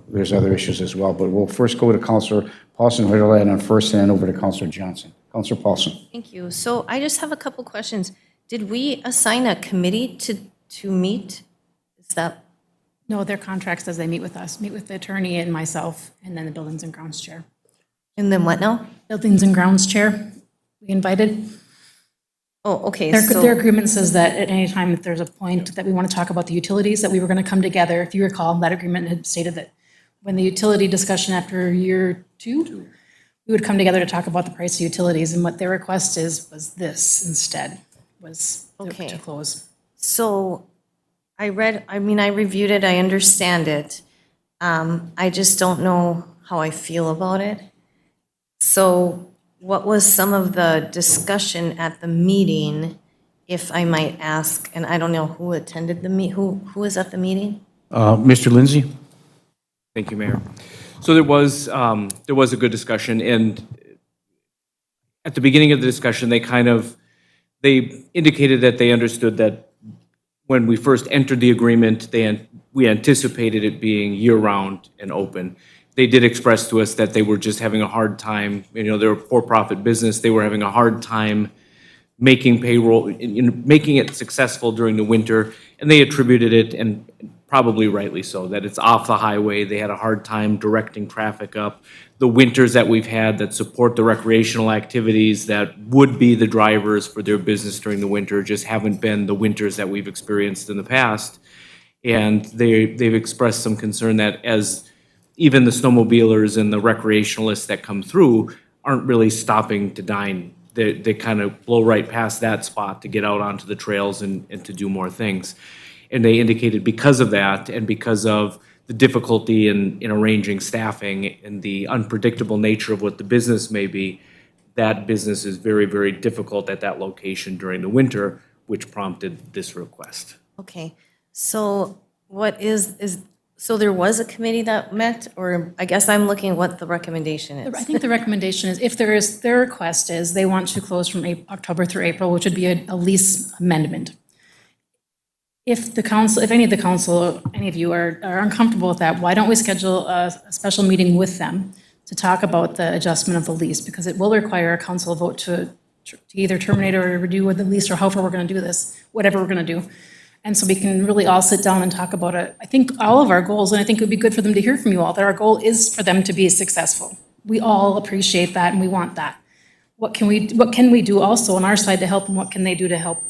there's other issues as well. But we'll first go to Councilor Paulson, who'll add on first, and then over to Councilor Johnson. Councilor Paulson. Thank you. So I just have a couple questions. Did we assign a committee to meet? Is that? No, their contract says they meet with us, meet with the attorney and myself, and then the Buildings and Grounds Chair. And then what now? Buildings and Grounds Chair, we invited. Oh, okay. Their agreement says that at any time, if there's a point that we want to talk about the utilities, that we were going to come together. If you recall, that agreement had stated that when the utility discussion after year two, we would come together to talk about the price of utilities, and what their request was this instead, was to close. So I reviewed it, I understand it. I just don't know how I feel about it. So what was some of the discussion at the meeting, if I might ask? And I don't know who attended who was at the meeting? Mr. Lindsay? Thank you, Mayor. So there was a good discussion, and at the beginning of the discussion, they indicated that they understood that when we first entered the agreement, we anticipated it being year-round and open. They did express to us that they were just having a hard time, they're a for-profit business, they were having a hard time making payroll, making it successful during the winter, and they attributed it, and probably rightly so, that it's off the highway. They had a hard time directing traffic up. The winters that we've had that support the recreational activities that would be the drivers for their business during the winter just haven't been the winters that we've experienced in the past. And they've expressed some concern that as even the snowmobilers and the recreationalists that come through aren't really stopping to dine. They kind of blow right past that spot to get out onto the trails and to do more things. And they indicated because of that and because of the difficulty in arranging staffing and the unpredictable nature of what the business may be, that business is very, very difficult at that location during the winter, which prompted this request. Okay, so so there was a committee that met, or I guess I'm looking at what the recommendation is. I think the recommendation is, their request is they want to close from October through April, which would be a lease amendment. If any of the council, any of you are uncomfortable with that, why don't we schedule a special meeting with them to talk about the adjustment of the lease? Because it will require a council vote to either terminate or renew the lease, or however we're going to do this, whatever we're going to do. And so we can really all sit down and talk about it. I think all of our goals, and I think it would be good for them to hear from you all, that our goal is for them to be successful. We all appreciate that and we want that. What can we do also on our side to help, and what can they do to help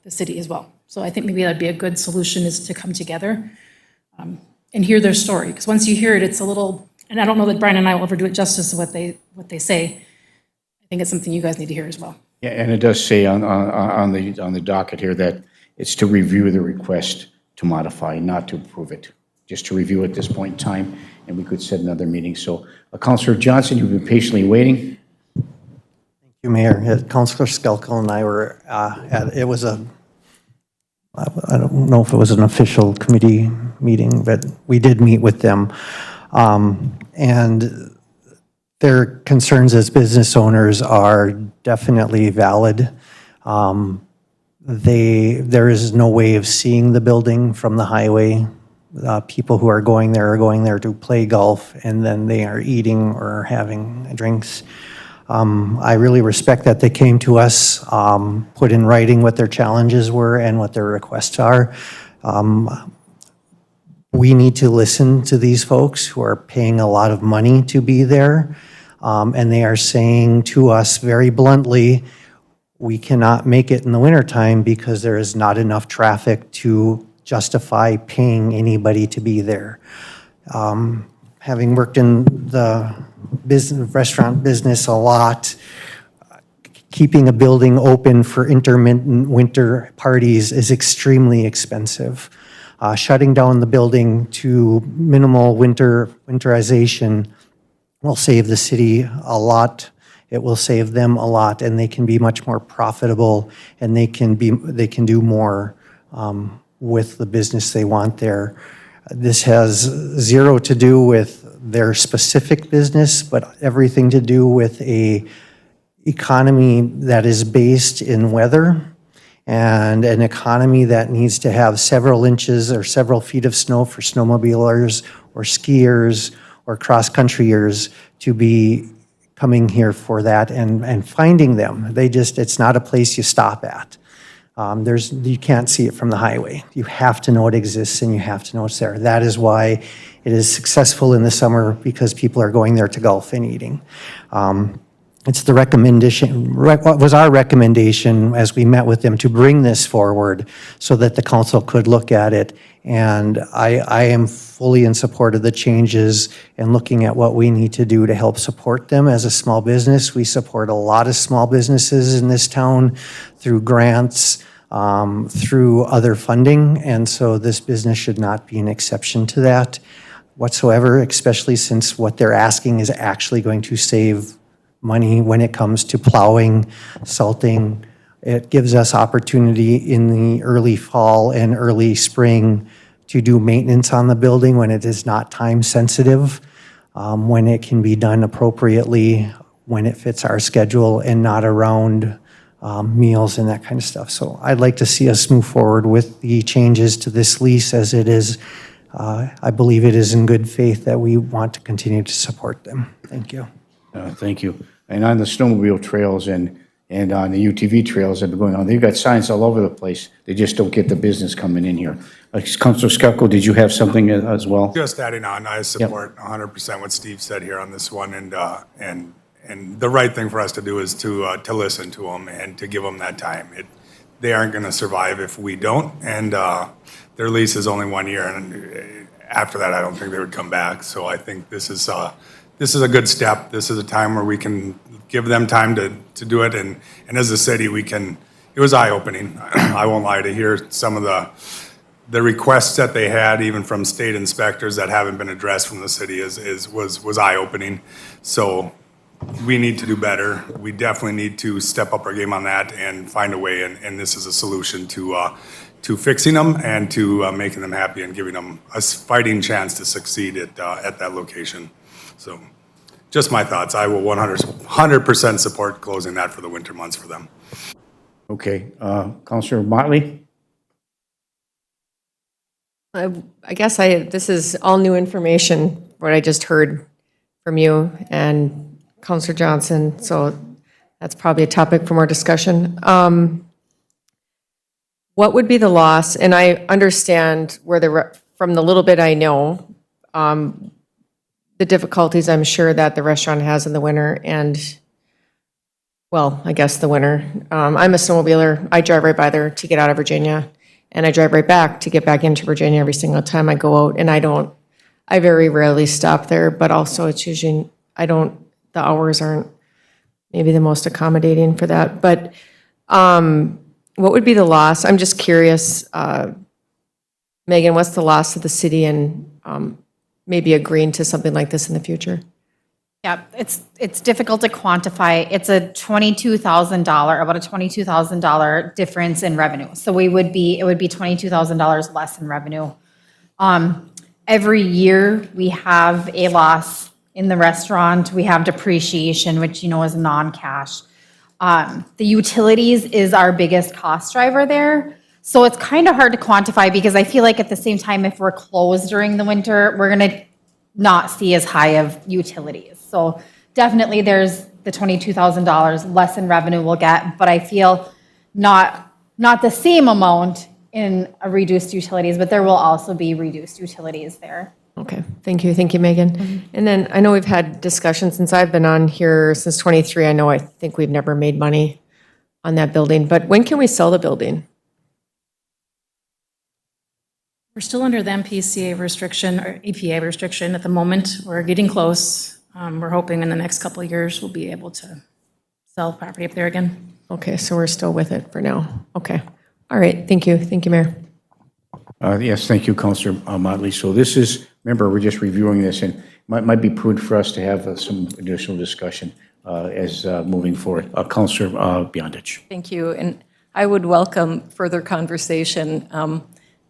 the city as well? So I think maybe that'd be a good solution, is to come together and hear their story. Because once you hear it, it's a little, and I don't know that Brian and I will ever do it justice to what they say. I think it's something you guys need to hear as well. Yeah, and it does say on the docket here that it's to review the request to modify, not to approve it. Just to review at this point in time, and we could set another meeting. So, Councilor Johnson, you've been patiently waiting. Thank you, Mayor. Councilor Skelkel and I were I don't know if it was an official committee meeting, but we did meet with them. And their concerns as business owners are definitely valid. There is no way of seeing the building from the highway. People who are going there to play golf, and then they are eating or having drinks. I really respect that they came to us, put in writing what their challenges were and what their requests are. We need to listen to these folks who are paying a lot of money to be there, and they are saying to us very bluntly, we cannot make it in the wintertime because there is not enough traffic to justify paying anybody to be there. having worked in the business, restaurant business a lot, keeping a building open for intermittent winter parties is extremely expensive. Shutting down the building to minimal winterization will save the city a lot. It will save them a lot, and they can be much more profitable, and they can do more with the business they want there. This has zero to do with their specific business, but everything to do with a economy that is based in weather, and an economy that needs to have several inches or several feet of snow for snowmobilers or skiers or cross-countryers to be coming here for that and finding them. It's not a place you stop at. You can't see it from the highway. You have to know it exists, and you have to know it's there. That is why it is successful in the summer, because people are going there to golf and eating. It's the recommendation, what was our recommendation as we met with them, to bring this forward so that the council could look at it. And I am fully in support of the changes and looking at what we need to do to help support them as a small business. We support a lot of small businesses in this town through grants, through other funding, and so this business should not be an exception to that whatsoever, especially since what they're asking is actually going to save money when it comes to plowing, salting. It gives us opportunity in the early fall and early spring to do maintenance on the building when it is not time sensitive, when it can be done appropriately, when it fits our schedule and not around meals and that kind of stuff. So I'd like to see us move forward with the changes to this lease as it is. I believe it is in good faith that we want to continue to support them. Thank you. Thank you. And on the snowmobile trails and on the UTV trails that have been going on, they've got signs all over the place. They just don't get the business coming in here. Councilor Skelko, did you have something as well? Just adding on, I support 100% what Steve said here on this one, and the right thing for us to do is to listen to them and to give them that time. They aren't going to survive if we don't, and their lease is only 1 year, and after that, I don't think they would come back. So I think this is a good step. This is a time where we can give them time to do it, and as a city, it was eye-opening. I won't lie, to hear some of the requests that they had, even from state inspectors that haven't been addressed from the city, was eye-opening. So we need to do better. We definitely need to step up our game on that and find a way, and this is a solution to fixing them and to making them happy and giving them a fighting chance to succeed at that location. So just my thoughts. I will 100% support closing that for the winter months for them. Okay. Councilor Motley? I guess this is all new information, what I just heard from you and Councilor Johnson, so that's probably a topic for more discussion. What would be the loss, and I understand from the little bit I know, the difficulties I'm sure that the restaurant has in the winter and, well, I guess the winter. I'm a snowmobiler. I drive right by there to get out of Virginia, and I drive right back to get back into Virginia every single time I go out, and I very rarely stop there, but also it's usually, the hours aren't maybe the most accommodating for that, but what would be the loss? I'm just curious, Megan, what's the loss of the city and maybe agreeing to something like this in the future? Yeah, it's difficult to quantify. It's a $22,000, about a $22,000 difference in revenue. So it would be $22,000 less in revenue. Every year we have a loss in the restaurant. We have depreciation, which is non-cash. The utilities is our biggest cost driver there. So it's kind of hard to quantify because I feel like at the same time, if we're closed during the winter, we're going to not see as high of utilities. So definitely there's the $22,000 less in revenue we'll get, but I feel not the same amount in a reduced utilities, but there will also be reduced utilities there. Okay, thank you, Megan. And then I know we've had discussions since I've been on here since '23. I think we've never made money on that building, but when can we sell the building? We're still under the MPCA restriction or EPA restriction at the moment. We're getting close. We're hoping in the next couple of years we'll be able to sell property up there again. Okay, so we're still with it for now. Okay. All right, thank you. Thank you, Mayor. Yes, thank you, Counselor Motley. So this is, remember, we're just reviewing this, and might be prudent for us to have some additional discussion as moving forward. Counselor Beyondich. Thank you, and I would welcome further conversation.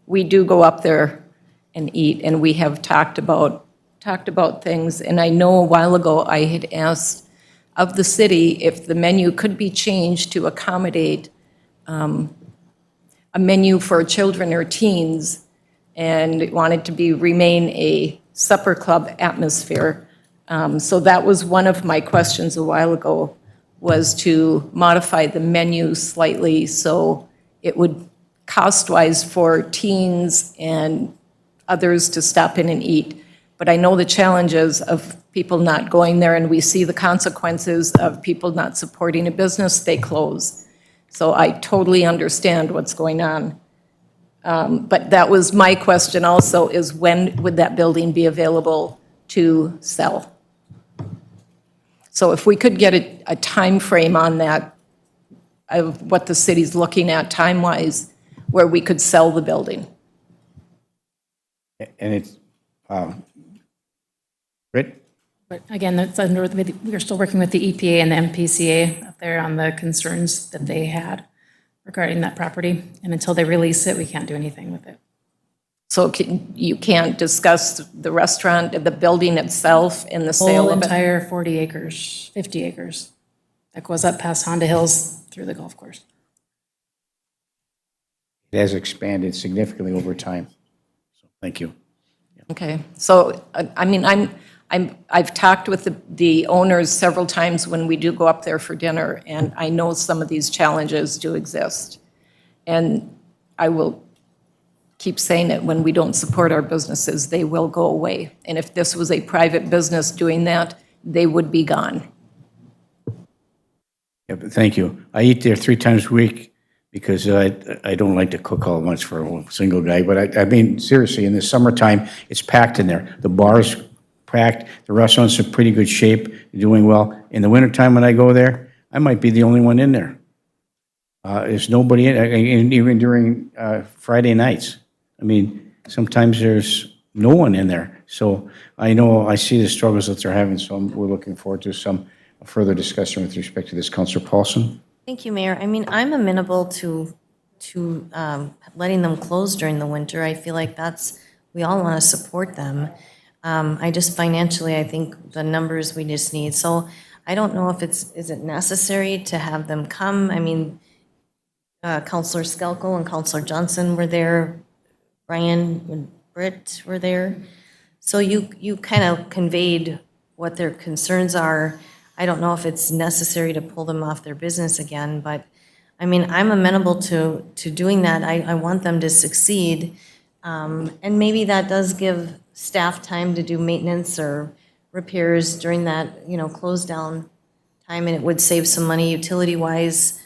We do go up there and eat, and we have talked about things, and I know a while ago I had asked of the city if the menu could be changed to accommodate a menu for children or teens, and it wanted to remain a supper club atmosphere. So that was one of my questions a while ago, was to modify the menu slightly so it would cost-wise for teens and others to stop in and eat. But I know the challenges of people not going there, and we see the consequences of people not supporting a business, they close. So I totally understand what's going on. But that was my question also, is when would that building be available to sell? So if we could get a time frame on that, of what the city's looking at time-wise, where we could sell the building. And it's, Britt? But again, that's under, we're still working with the EPA and the MPCA up there on the concerns that they had regarding that property. And until they release it, we can't do anything with it. So you can't discuss the restaurant, the building itself, and the sale Whole of it? entire 40 acres, 50 acres. That goes up past Honda Hills through the golf course. It has expanded significantly over time. So thank you. Okay, so, I mean, I've talked with the owners several times when we do go up there for dinner, and I know some of these challenges do exist. And I will keep saying it, when we don't support our businesses, they will go away. And if this was a private business doing that, they would be gone. Yeah, but thank you. I eat there 3 times a week because I don't like to cook all much for a single guy. But I mean, seriously, in the summertime, it's packed in there. The bar's packed. The restaurant's in pretty good shape, doing well. In the wintertime when I go there, I might be the only one in there. There's nobody in, and even during Friday nights. I mean, sometimes there's no one in there. So I know, I see the struggles that they're having, so we're looking forward to some further discussion with respect to this. Councilor Paulson? Thank you, Mayor. I mean, I'm amenable to letting them close during the winter. I feel like we all want to support them. I just financially, I think the numbers we just need. So I don't know if is it necessary to have them come? I mean, Councilor Skelko and Councilor Johnson were there. Brian and Britt were there. So you kind of conveyed what their concerns are. I don't know if it's necessary to pull them off their business again, but I mean, I'm amenable to doing that. I want them to succeed. And maybe that does give staff time to do maintenance or repairs during that, close down time, and it would save some money utility-wise,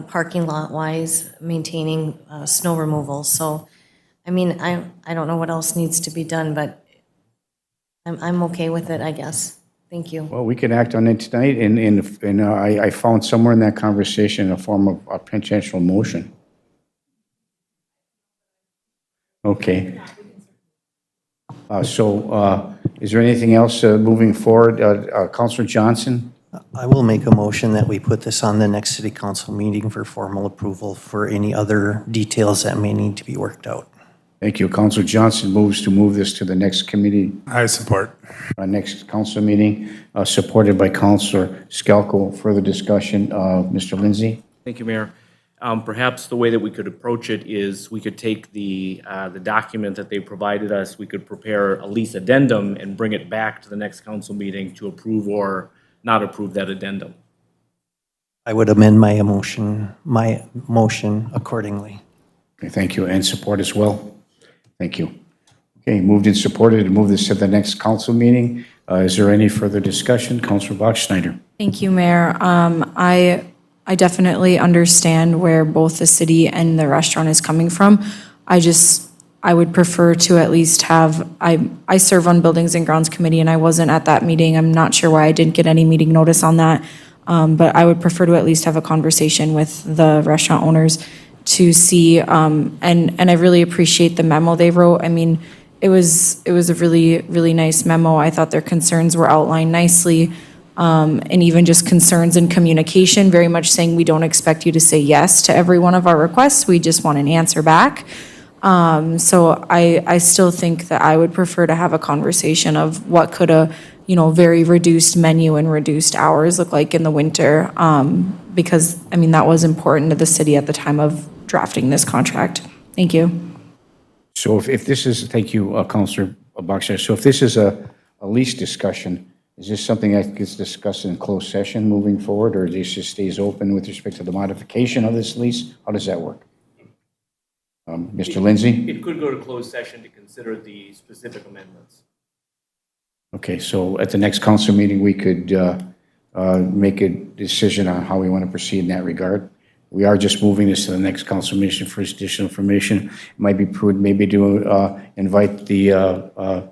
parking lot-wise, maintaining snow removal. So, I mean, I don't know what else needs to be done, but I'm okay with it, I guess. Thank you. Well, we can act on it tonight, and I found somewhere in that conversation a form of a potential motion. Okay. So is there anything else moving forward? Councilor Johnson? I will make a motion that we put this on the next city council meeting for formal approval for any other details that may need to be worked out. Thank you. Councilor Johnson moves to move this to the next committee. I support. Next council meeting, supported by Councilor Skelko. Further discussion, Mr. Lindsay? Thank you, Mayor. Perhaps the way that we could approach it is we could take the document that they provided us, we could prepare a lease addendum and bring it back to the next council meeting to approve or not approve that addendum. I would amend my motion accordingly. Okay, thank you. And support as well? Thank you. Okay, moved and supported to move this to the next council meeting. Is there any further discussion? Councilor Bachschneider? Thank you, Mayor. I definitely understand where both the city and the restaurant is coming from. I just I would prefer to at least have, I serve on Buildings and Grounds Committee, and I wasn't at that meeting. I'm not sure why I didn't get any meeting notice on that. But I would prefer to at least have a conversation with the restaurant owners to see, and I really appreciate the memo they wrote. I mean, it was a really, really nice memo. I thought their concerns were outlined nicely. And even just concerns and communication, very much saying we don't expect you to say yes to every one of our requests. We just want an answer back. So I still think that I would prefer to have a conversation of what could a, very reduced menu and reduced hours look like in the winter. Because, I mean, that was important to the city at the time of drafting this contract. Thank you. So if this is, thank you, Councilor Boxer. So if this is a lease discussion, is this something that gets discussed in closed session moving forward, or this just stays open with respect to the modification of this lease? How does that work? Mr. Lindsay? It could go to closed session to consider the specific amendments. Okay, so at the next council meeting, we could make a decision on how we want to proceed in that regard. We are just moving this to the next council meeting for additional information. It might be prudent maybe to invite the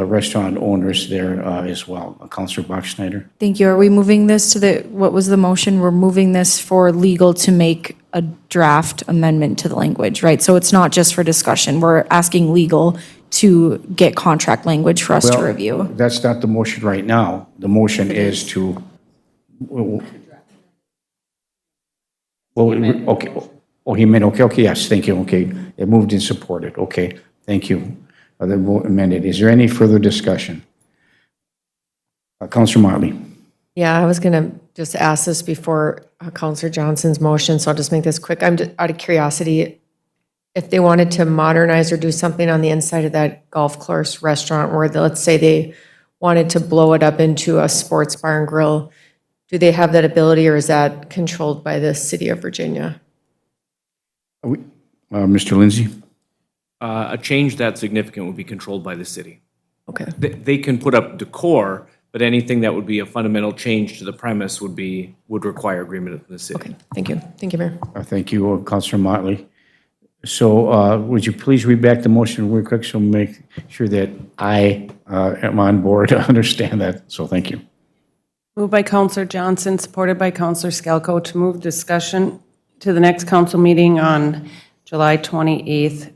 restaurant owners there as well. Councilor Bachschnider? Thank you. Are we moving this to what was the motion? We're moving this for legal to make a draft amendment to the language, right? So it's not just for discussion. We're asking legal to get contract language for us to Well, review. that's not the motion right now. The motion is to, well, okay, oh, he meant, okay, yes, thank you, okay. It moved and supported, okay, thank you. The vote amended. Is there any further discussion? Councilor Motley? Yeah, I was going to just ask this before Counselor Johnson's motion, so I'll just make this quick. I'm just out of curiosity, if they wanted to modernize or do something on the inside of that golf course restaurant where, let's say they wanted to blow it up into a sports bar and grill, do they have that ability, or is that controlled by the city of Virginia? Mr. Lindsay? A change that significant would be controlled by the city. Okay. They can put up decor, but anything that would be a fundamental change to the premise would require agreement of the city. Okay, thank you. Thank you, Mayor. Thank you, Councilor Motley. So would you please read back the motion real quick so make sure that I am on board to understand that? So thank you. Moved by Counselor Johnson, supported by Counselor Skalko, to move discussion to the next council meeting on July 28th.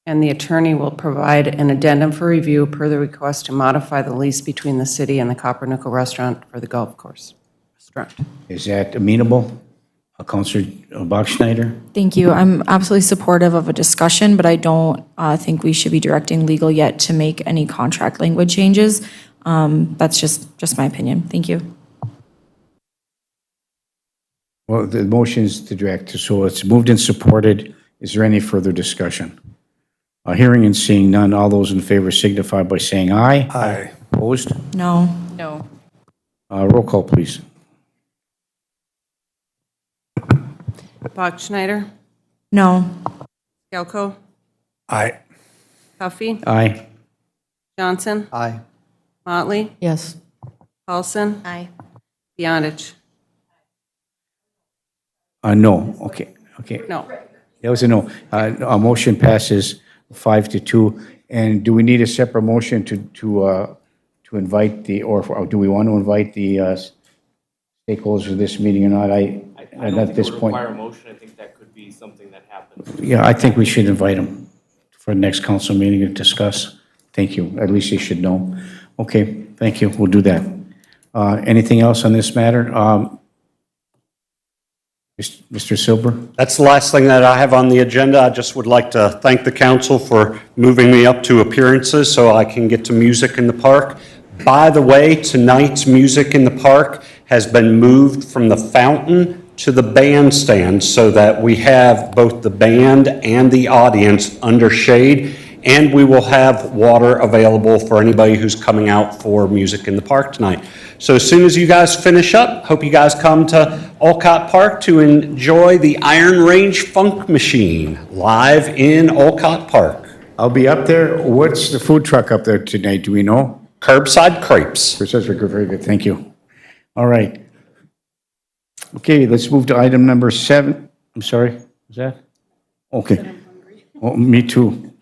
And the attorney will provide an addendum for review per the request to modify the lease between the city and the Copper Nickel Restaurant for the golf course restaurant. Is that amenable? Councilor Bachschnider? Thank you. I'm absolutely supportive of a discussion, but I don't think we should be directing legal yet to make any contract language changes. That's just my opinion. Thank you. Well, the motion is to direct, so it's moved and supported. Is there any further discussion? Hearing and seeing none, all those in favor signify by saying aye. Aye. Opposed? No. No. Roll call, please. Bachschnider? No. Skalko? Aye. Huffy? Aye. Johnson? Aye. Motley? Yes. Paulson? Aye. Beyondich? No, okay. No. That was a no. Our motion passes 5-2. And do we need a separate motion to invite or do we want to invite the stakeholders of this meeting or not? I don't At think this it would point. require a motion. I think that could be something that happens. Yeah, I think we should invite them for the next council meeting to discuss. Thank you. At least they should know. Okay, thank you. We'll do that. Anything else on this matter? Mr. Silber? That's the last thing that I have on the agenda. I just would like to thank the council for moving me up to appearances so I can get to music in the park. By the way, tonight's music in the park has been moved from the fountain to the bandstand so that we have both the band and the audience under shade, and we will have water available for anybody who's coming out for music in the park tonight. So as soon as you guys finish up, hope you guys come to Olcott Park to enjoy the Iron Range Funk Machine live in Olcott Park. I'll be up there. What's the food truck up there tonight? Do we know? Curbside crepes. Very good. Thank you. All right. Okay, let's move to item number 7. I'm sorry, is that? Okay. Oh, me too.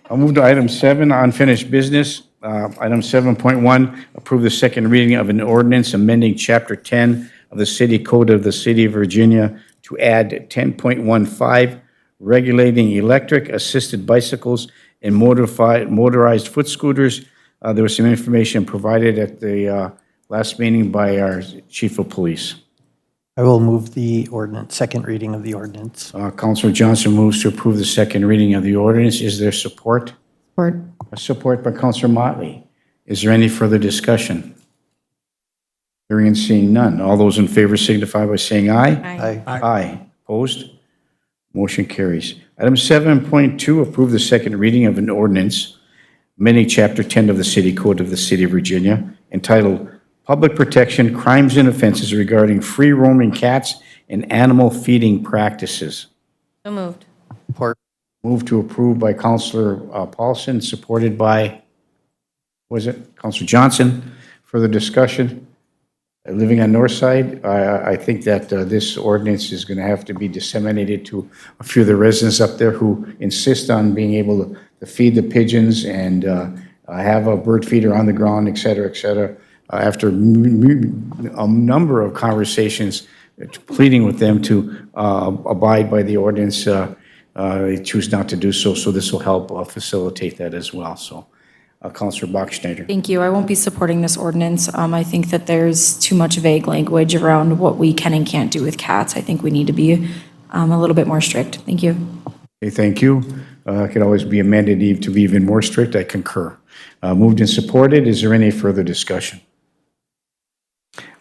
I'll move to item 7, unfinished business. Item 7.1, approve the second reading of an ordinance amending Chapter 10 of the City Code of the City of Virginia to add 10.15, regulating electric assisted bicycles and motorized foot scooters. There was some information provided at the last meeting by our chief of police. I will move the ordinance, second reading of the ordinance. Councilor Johnson moves to approve the second reading of the ordinance. Is there support? Support. Support by Councilor Motley. Is there any further discussion? Hearing and seeing none. All those in favor signify by saying aye. Aye. Aye. Opposed? Motion carries. Item 7.2, approve the second reading of an ordinance amending Chapter 10 of the City Code of the City of Virginia entitled Public Protection, Crimes and Offenses Regarding Free Roaming Cats and Animal Feeding Practices. So moved. Support. Move to approve by Councilor Paulson, supported by, was it Councilor Johnson? Further discussion? Living on North Side, I think that this ordinance is going to have to be disseminated to a few of the residents up there who insist on being able to feed the pigeons and have a bird feeder on the ground, et cetera, et cetera. After a number of conversations pleading with them to abide by the ordinance, they choose not to do so, so this will help facilitate that as well. So, Councilor Bachschneider. Thank you. I won't be supporting this ordinance. I think that there's too much vague language around what we can and can't do with cats. I think we need to be a little bit more strict. Thank you. Okay, thank you. It could always be amended to be even more strict. I concur. Moved and supported. Is there any further discussion?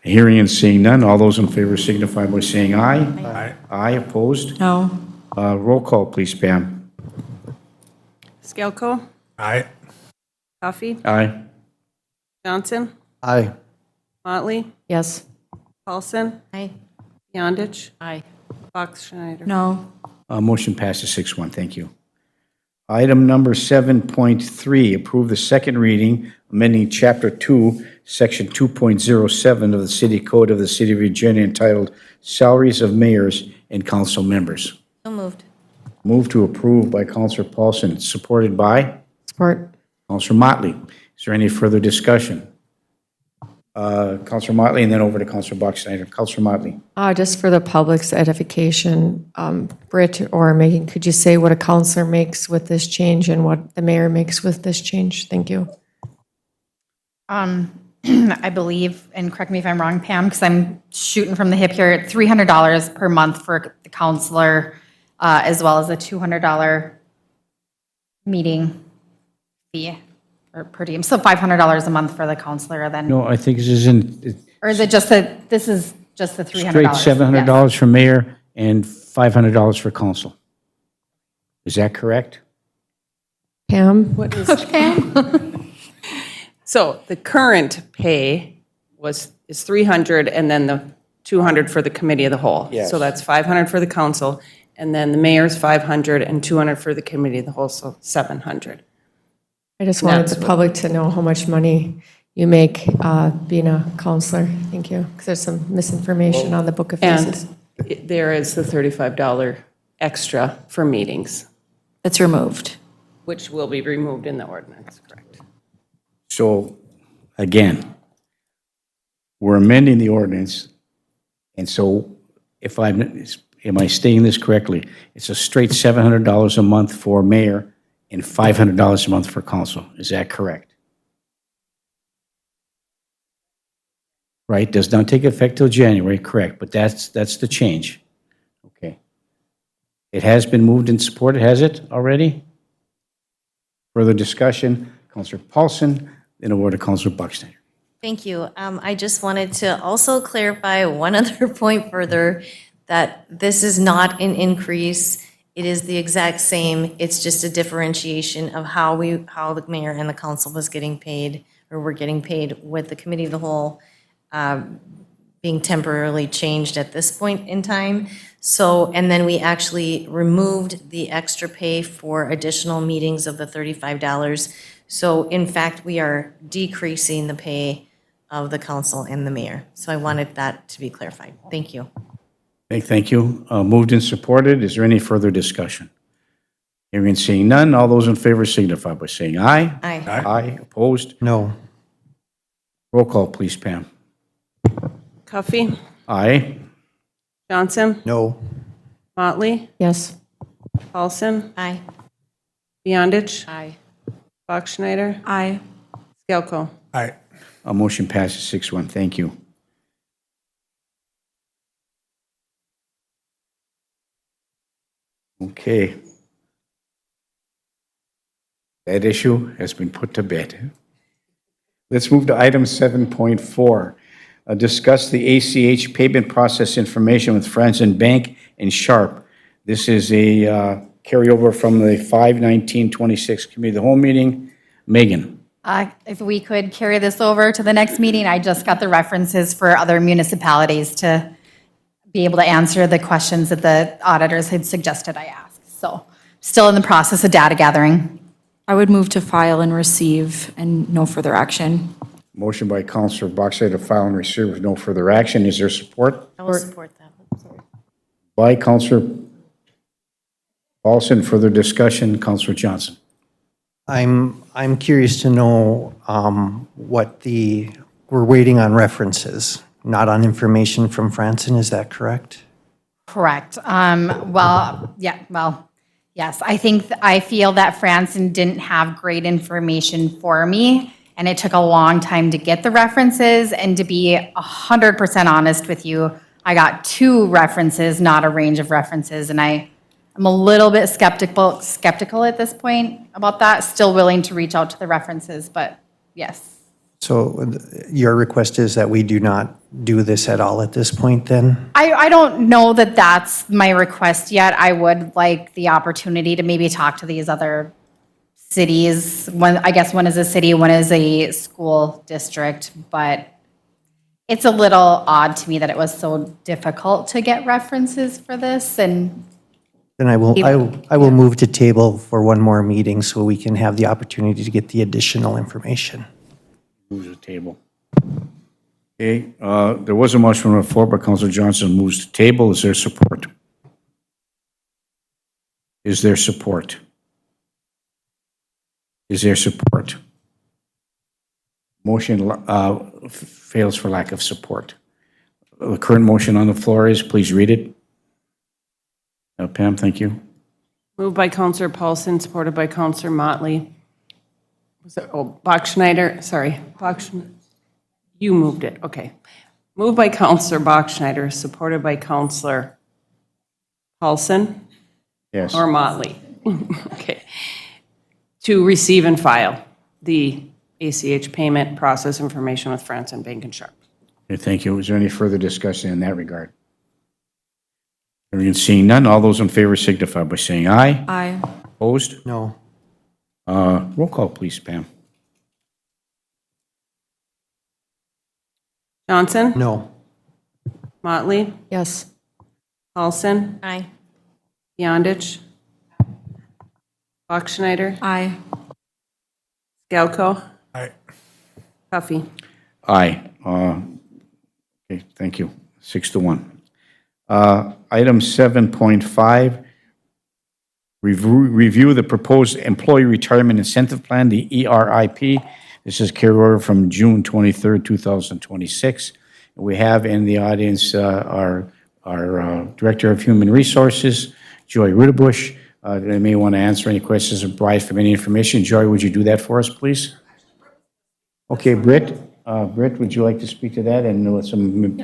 Hearing and seeing none. All those in favor signify by saying aye. Aye. Aye. Opposed? No. Roll call, please, Pam. Skelko, Aye. Coffee, Aye. Johnson, Aye. Motley, Yes. Paulson, Aye. Yondich, Aye. Bachschneider. No. Motion passes 6-1. Thank you. Item number 7.3, approve the second reading, amending Chapter 2, Section 2.07 of the City Code of the City of Virginia entitled Salaries of Mayors and Council Members. So moved. Move to approve by Councilor Paulson, supported by Support. Councilor Motley. Is there any further discussion? Councilor Motley, and then over to Councilor Bachschneider. Councilor Motley. Just for the public's edification, Britt or Megan, could you say what a counselor makes with this change and what the mayor makes with this change? Thank you. I believe, and correct me if I'm wrong, Pam, because I'm shooting from the hip here, $300 per month for the counselor, as well as a $200 meeting fee or per diem. So $500 a month for the counselor then. No, I think this is in Or is it just that, this is just the $300? straight $700 for mayor and $500 for council. Is that correct? Pam? What is So the current pay is 300 and then the 200 for the committee of the whole. Yes. So that's 500 for the council and then the mayor's 500 and 200 for the committee of the whole, so 700. I just wanted That's the what- public to know how much money you make being a counselor. Thank you. Because there's some misinformation on the Book of Faces. And there is the $35 extra for meetings, It's removed. which will be removed in the ordinance, correct? So, again, we're amending the ordinance, and so if am I stating this correctly? It's a straight $700 a month for mayor and $500 a month for council. Is that correct? Right, does not take effect till January, correct, but that's the change. Okay. It has been moved and supported, has it already? Further discussion, Councilor Paulson, then over to Councilor Bachschneider. Thank you. I just wanted to also clarify one other point further, that this is not an increase. It is the exact same. It's just a differentiation of how the mayor and the council was getting paid, or were getting paid with the committee of the whole being temporarily changed at this point in time. So, and then we actually removed the extra pay for additional meetings of the $35. So in fact, we are decreasing the pay of the council and the mayor. So I wanted that to be clarified. Thank you. Thank you. Moved and supported. Is there any further discussion? Hearing and seeing none, all those in favor signify by saying aye. Aye. Aye, opposed? No. Roll call, please, Pam. Cuffey, Aye. Johnson, No. Motley, Yes. Paulson, Aye. Beyondich, Aye. Bachschnider, Aye. Skelko. Aye. A motion passes 6-1. Thank you. Okay. That issue has been put to bed. Let's move to item 7.4. Discuss the ACH payment process information with Franzen Bank and Sharp. This is a carryover from the 5/19/26 Committee of the Whole meeting. Megan. If we could carry this over to the next meeting, I just got the references for other municipalities to be able to answer the questions that the auditors had suggested I ask. So still in the process of data gathering. I would move to file and receive and no further action. Motion by Counselor Boxley to file and receive with no further action. Is there support? I will support that. By Counselor Paulson. Further discussion, Counselor Johnson. I'm curious to know we're waiting on references, not on information from Franson, is that correct? Correct. Yes, I feel that Franson didn't have great information for me, and it took a long time to get the references, and to be 100% honest with you, I got 2 references, not a range of references, and I'm a little bit skeptical at this point about that, still willing to reach out to the references, but yes. So your request is that we do not do this at all at this point then? I don't know that that's my request yet. I would like the opportunity to maybe talk to these other cities. One is a city, one is a school district, but it's a little odd to me that it was so difficult to get references for this, and Then I will move to table for one more meeting so we can have the opportunity to get the additional information. Moves the table. Okay, there was a motion on the floor, but Counselor Johnson moves to table. Is there support? Is there support? Is there support? Motion fails for lack of support. The current motion on the floor is, please read it. Pam, thank you. Moved by Counselor Paulson, supported by Counselor Motley. Bachschnider, sorry. You moved it, okay. Moved by Counselor Bachschnider, supported by Counselor Paulson Yes. or Motley. Okay. To receive and file the ACH payment process information with Franson Bank and Sharp. Okay, thank you. Is there any further discussion in that regard? Hearing and seeing none, all those in favor signify by saying aye. Aye. Opposed? No. Roll call, please, Pam. Johnson? No. Motley? Yes. Paulson? Aye. Beyondich? Bachschnider? Aye. Skelko? Aye. Puffy? Aye. Okay, thank you. 6-1. Item 7.5, review the proposed Employee Retirement Incentive Plan, the ERIP. This is carryover from June 23rd, 2026. We have in the audience our Director of Human Resources, Joy Rudebush. They may want to answer any questions or provide from any information. Joy, would you do that for us, please? Okay, Britt, would you like to speak to that and with some?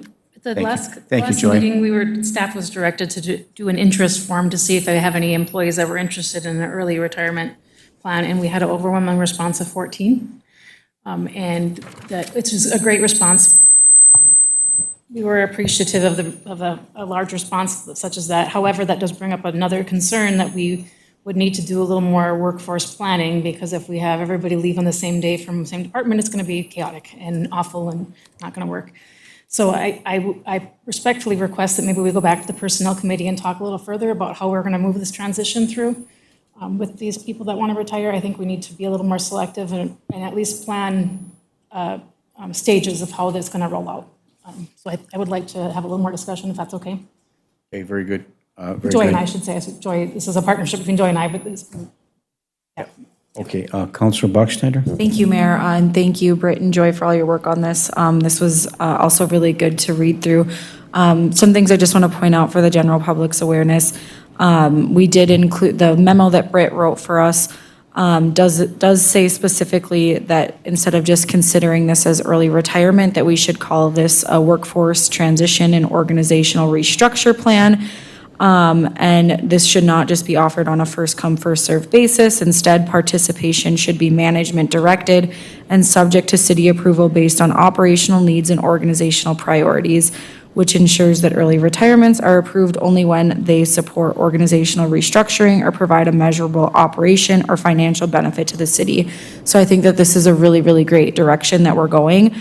The Thank you. last Joy. meeting, staff was directed to do an interest form to see if they have any employees that were interested in an early retirement plan, and we had an overwhelming response of 14. And that, it's just a great response. We were appreciative of a large response such as that. However, that does bring up another concern that we would need to do a little more workforce planning, because if we have everybody leave on the same day from the same department, it's going to be chaotic and awful and not going to work. So I respectfully request that maybe we go back to the Personnel Committee and talk a little further about how we're going to move this transition through. With these people that want to retire, I think we need to be a little more selective and at least plan stages of how that's going to roll out. So I would like to have a little more discussion, if that's okay. Okay, very good. Very Joy and good. I should say, Joy, this is a partnership between Joy and I, but this, Okay, Counselor Bachschnider? Thank you, Mayor, and thank you, Britt and Joy, for all your work on this. This was also really good to read through. Some things I just want to point out for the general public's awareness. We did include, the memo that Britt wrote for us does say specifically that instead of just considering this as early retirement, that we should call this a workforce transition and organizational restructure plan. And this should not just be offered on a first-come, first-served basis. Instead, participation should be management-directed and subject to city approval based on operational needs and organizational priorities, which ensures that early retirements are approved only when they support organizational restructuring or provide a measurable operation or financial benefit to the city. So I think that this is a really, really great direction that we're going.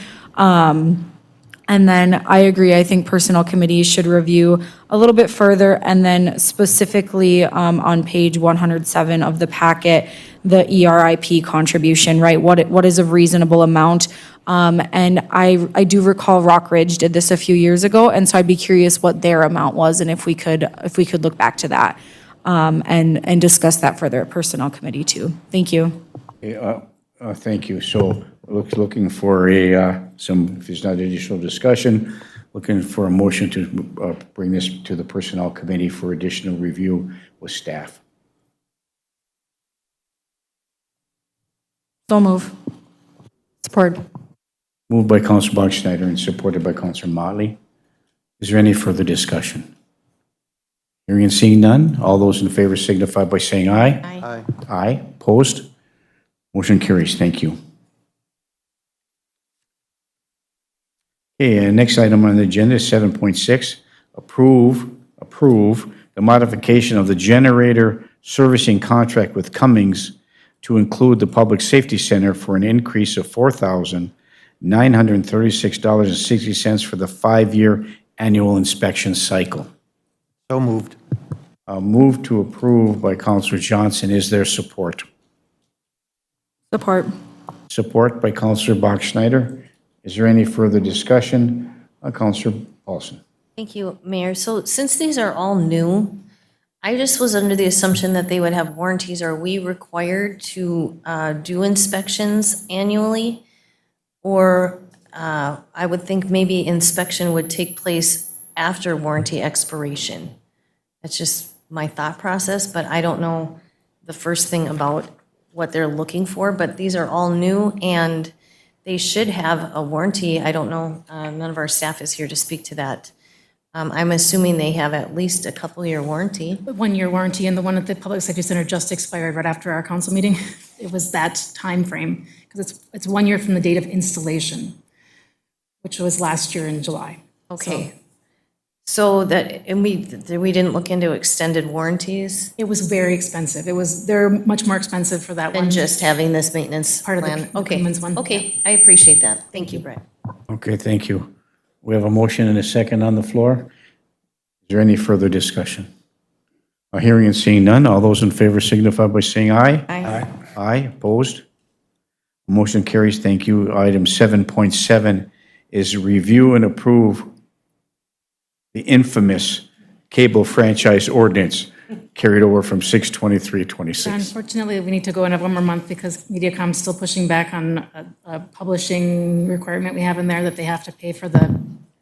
And then I agree, I think personnel committees should review a little bit further, and then specifically on page 107 of the packet, the ERIP contribution, right? What is a reasonable amount? And I do recall Rock Ridge did this a few years ago, and so I'd be curious what their amount was, and if we could look back to that and discuss that further at personnel committee too. Thank you. Thank you. So looking for if there's not additional discussion, looking for a motion to bring this to the Personnel Committee for additional review with staff. So move. Support. Moved by Councilor Bachschnider and supported by Councilor Motley. Is there any further discussion? Hearing and seeing none, all those in favor signify by saying aye. Aye. Aye. Opposed? Motion carries. Thank you. Okay, next item on the agenda is 7.6, approve the modification of the generator servicing contract with Cummings to include the Public Safety Center for an increase of $4,936.60 for the 5-year annual inspection cycle. So moved. Move to approve by Councilor Johnson. Is there support? Support. Support by Councilor Bachschnider. Is there any further discussion? Councilor Paulson. Thank you, Mayor. So since these are all new, I just was under the assumption that they would have warranties. Are we required to do inspections annually? Or I would think maybe inspection would take place after warranty expiration. That's just my thought process, but I don't know the first thing about what they're looking for, but these are all new and they should have a warranty. I don't know, none of our staff is here to speak to that. I'm assuming they have at least a couple-year warranty. 1-year warranty, and the one at the Public Safety Center just expired right after our council meeting. It was that time frame because it's 1 year from the date of installation, which was last year in July. Okay. So that, and we didn't look into extended warranties It was very expensive. They're much more expensive for that one. than just having this maintenance Part of the plan? Cummins one. Okay, I appreciate that. Thank you, Brett. Okay, thank you. We have a motion and a second on the floor. Is there any further discussion? Hearing and seeing none, all those in favor signify by saying aye. Aye. Aye, opposed? Motion carries. Thank you. Item 7.7 is review and approve the infamous cable franchise ordinance carried over from 6/23/26. Unfortunately, we need to go another one more month because MediaCom's still pushing back on a publishing requirement we have in there that they have to pay for the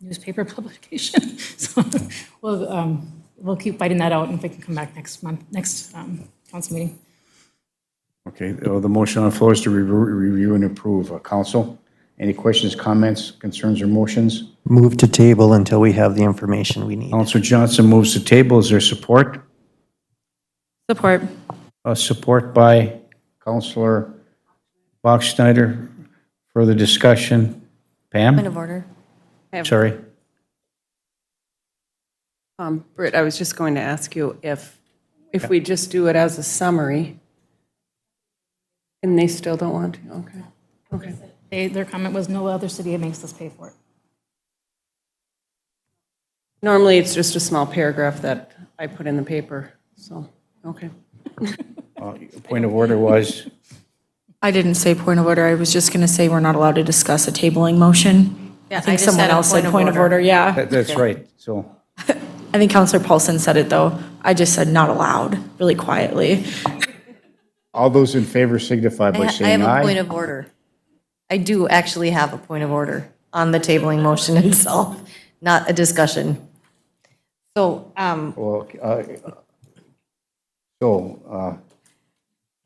newspaper publication. So we'll keep fighting that out, and if we can come back next council meeting. Okay, the motion on the floor is to review and approve. Council, any questions, comments, concerns, or motions? Move to table until we have the information we need. Councilor Johnson moves to table. Is there support? Support. Support by Councilor Bachschnider. Further discussion? Point Pam? of order. Sorry. Britt, I was just going to ask you if we just do it as a summary, and they still don't want to, okay. Okay. Their comment was no other city makes us pay for it. Normally, it's just a small paragraph that I put in the paper, so, okay. Point of order was? I didn't say point of order. I was just going to say we're not allowed to discuss a tabling motion. Yeah, I think just someone had a else said point of order, yeah. That's right, so. And I think Counselor Paulson said it, though. I just said not allowed, really quietly. All those in favor signify by I saying have a point aye. of order. I do actually have a point of order on the tabling motion itself, not a discussion. So, Well,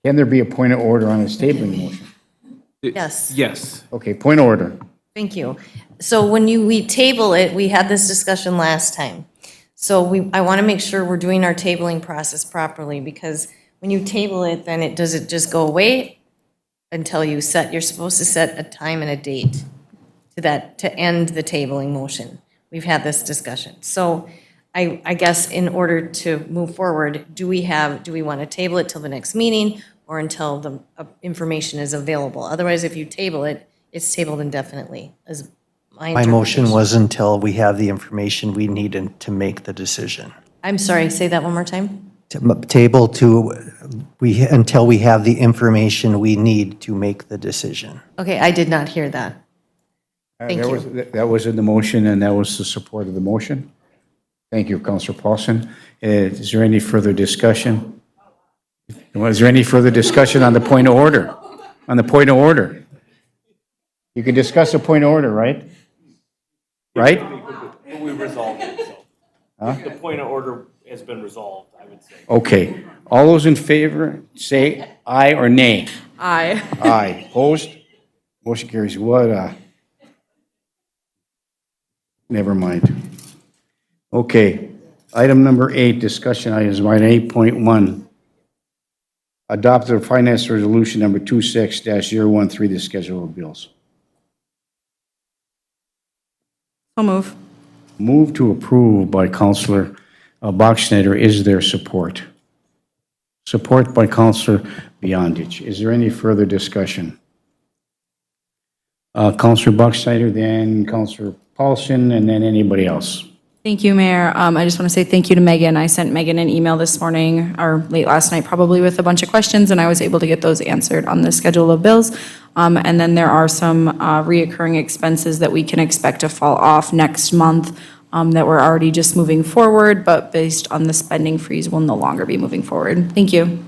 can there be a point of order on a tabling motion? yes. Yes. Okay, point of order. Thank you. So when we table it, we had this discussion last time. So I want to make sure we're doing our tabling process properly, because when you table it, then does it just go away until you're supposed to set a time and a date to end the tabling motion. We've had this discussion. So I guess in order to move forward, do we want to table it till the next meeting or until the information is available? Otherwise, if you table it, it's tabled indefinitely, is my My motion interpretation. was until we have the information we need to make the decision. I'm sorry, say that one more time? Table until we have the information we need to make the decision. Okay, I did not hear that. Thank you. That was in the motion, and that was the support of the motion. Thank you, Councillor Paulson. Is there any further discussion? Was there any further discussion on the point of order? On the point of order? You can discuss a point of order, right? Right? We resolved it, so. The point of order has been resolved, I would say. Okay. All those in favor, say aye or nay. Aye. Aye. Opposed? Motion carries. Never mind. Okay. Item number 8, discussion items, item 8.1. Adopt the finance resolution number 26-013, the schedule of bills. So move. Move to approve by Councillor Bachschnider. Is there support? Support by Councillor Beyondich. Is there any further discussion? Councillor Bachschnider, then Councillor Paulson, and then anybody else. Thank you, Mayor. I just want to say thank you to Megan. I sent Megan an email this morning, or late last night probably, with a bunch of questions, and I was able to get those answered on the schedule of bills. And then there are some reoccurring expenses that we can expect to fall off next month that we're already just moving forward, but based on the spending freeze, will no longer be moving forward. Thank you.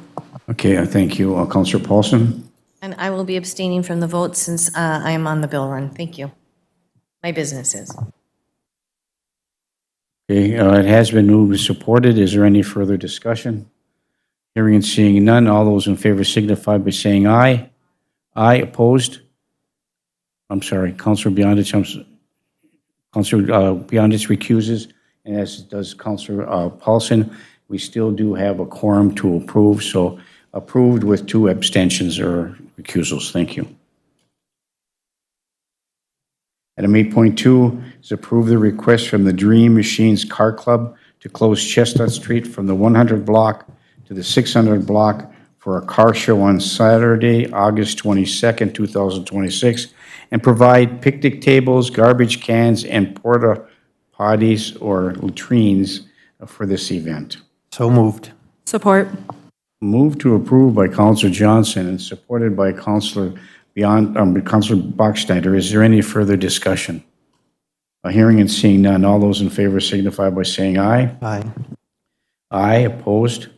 Okay, thank you. Councillor Paulson? And I will be abstaining from the vote since I am on the bill run. Thank you. My business is. Okay, it has been moved and supported. Is there any further discussion? Hearing and seeing none, all those in favor signify by saying aye. Aye, opposed? I'm sorry, Councillor Beyondich, Councillor Beyondich recuses, and as does Councillor Paulson. We still do have a quorum to approve, so approved with 2 abstentions or recusals. Thank you. Item 8.2 is approve the request from the Dream Machines Car Club to close Chestnut Street from the 100 block to the 600 block for a car show on Saturday, August 22nd, 2026, and provide picnic tables, garbage cans, and porta potties or latrines for this event. So moved. Support. Moved to approve by Councillor Johnson and supported by Councillor Councillor Bachschnider. Is there any further discussion? Hearing and seeing none, all those in favor signify by saying aye. Aye. Aye, opposed?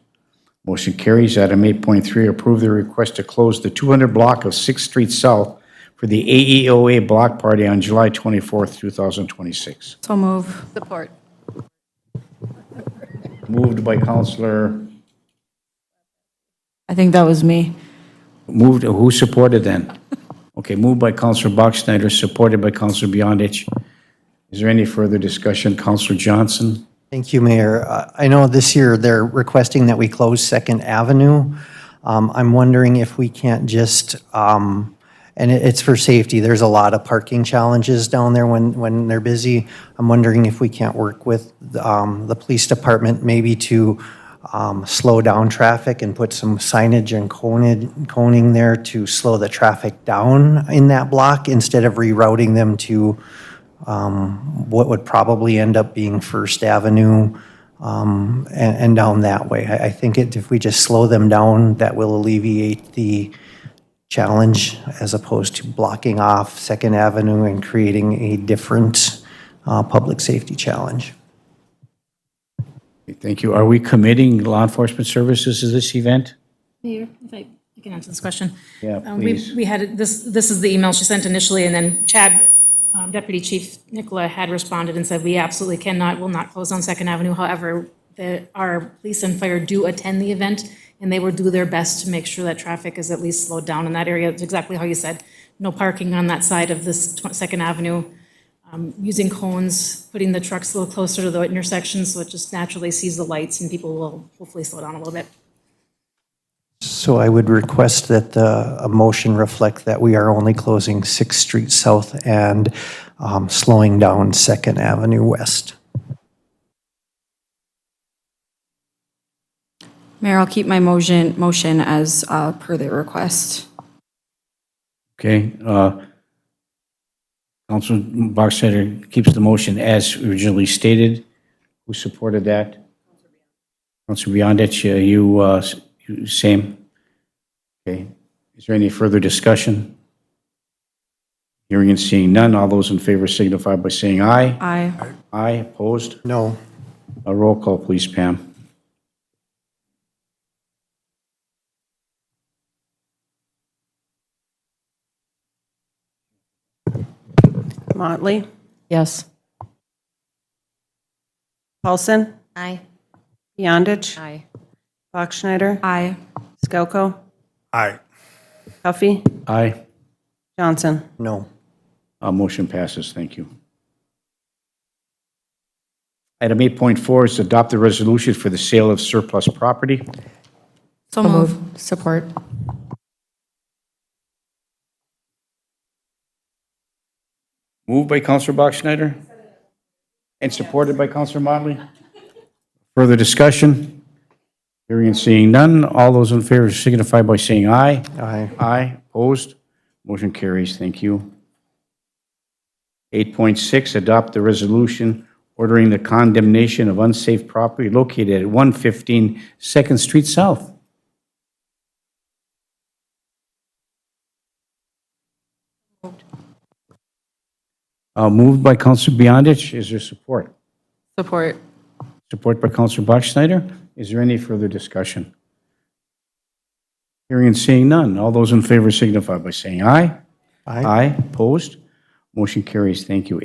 Motion carries. Item 8.3, approve the request to close the 200 block of 6th Street South for the AEOA block party on July 24th, 2026. So move. Support. Moved by Councillor, I think that was me. who supported then? Okay, moved by Councillor Bachschnider, supported by Councillor Beyondich. Is there any further discussion? Councillor Johnson? Thank you, Mayor. I know this year they're requesting that we close Second Avenue. I'm wondering if we can't just, and it's for safety, there's a lot of parking challenges down there when they're busy. I'm wondering if we can't work with the police department maybe to slow down traffic and put some signage and coning there to slow the traffic down in that block instead of rerouting them to what would probably end up being First Avenue and down that way. I think if we just slow them down, that will alleviate the challenge as opposed to blocking off Second Avenue and creating a different public safety challenge. Thank you. Are we committing law enforcement services to this event? Mayor, if I can answer this question. Yeah, We please. we had, this is the email she sent initially, and then Chad, Deputy Chief Nicola had responded and said, we absolutely cannot, will not close on Second Avenue. However, our police and fire do attend the event, and they will do their best to make sure that traffic is at least slowed down in that area. It's exactly how you said, no parking on that side of this Second Avenue, using cones, putting the trucks a little closer to the intersection so it just naturally sees the lights, and people will hopefully slow down a little bit. So I would request that a motion reflect that we are only closing 6th Street South and slowing down 2nd Avenue West. Mayor, I'll keep my motion as per the request. Okay. Councilman Boxleiter keeps the motion as originally stated. Who supported that? Councilor Beyondich, you same? Okay. Is there any further discussion? Hearing and seeing none, all those in favor signify by saying aye. Aye. Aye, opposed? No. A roll call, please, Pam. Motley, Yes. Paulson, Aye. Beyondich, Aye. Bachschnider, Aye. Skelko, Aye. Huffy, Aye. Johnson. No. Motion passes. Thank you. Item 8.4 is adopt the resolution for the sale of surplus property. So move. Support. Moved by Councilor Bachschnider and supported by Councilor Motley. Further discussion? Hearing and seeing none, all those in favor signify by saying aye. Aye. Aye, opposed? Motion carries. Thank you. 8.6, adopt the resolution ordering the condemnation of unsafe property located at 115 2nd Street South. Moved by Councilor Beyondich. Is there support? Support. Support by Councilor Bachschnider. Is there any further discussion? Hearing and seeing none. All those in favor signify by saying aye. Aye. Opposed? Motion carries. Thank you.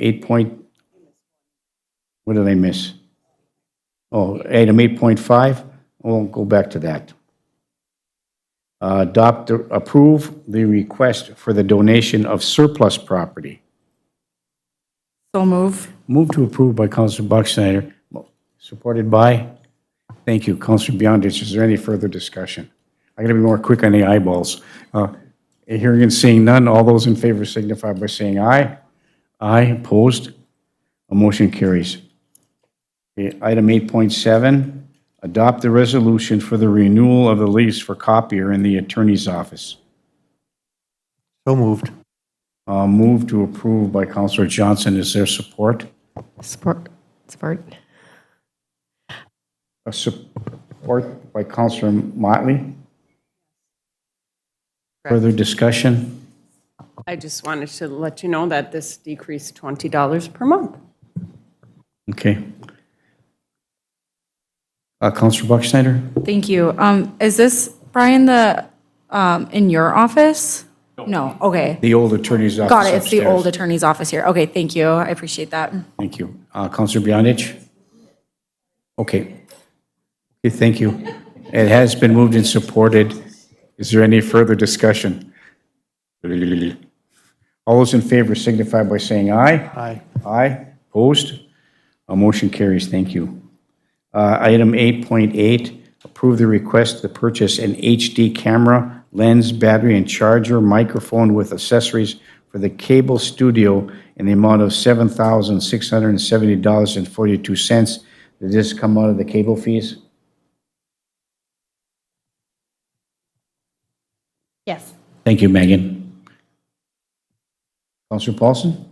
What did I miss? Oh, item 8.5. We'll go back to that. Approve the request for the donation of surplus property. So move. Move to approve by Councilor Bachschnider, supported by, thank you, Councilor Beyondich. Is there any further discussion? I got to be more quick on the eyeballs. Hearing and seeing none, all those in favor signify by saying aye. Aye, opposed? A motion carries. Okay, item 8.7, adopt the resolution for the renewal of the lease for copier in the attorney's office. So moved. Move to approve by Councilor Johnson. Is there support? Support. Support. Support by Councilor Motley. Further discussion? I just wanted to let you know that this decreased $20 per month. Okay. Councilor Bachschnider? Thank you. Is this, Brian, in your office? No, okay. The old attorney's office Got it, it's the upstairs. old attorney's office here. Okay, thank you, I appreciate that. Thank you. Councilor Beyondich? Okay. Okay, thank you. It has been moved and supported. Is there any further discussion? All those in favor signify by saying aye. Aye. Aye. Opposed? A motion carries. Thank you. Item 8.8, approve the request to purchase an HD camera, lens, battery, and charger, microphone with accessories for the cable studio in the amount of $7,670.42. Did this come out of the cable fees? Yes. Thank you, Megan. Councilor Paulson?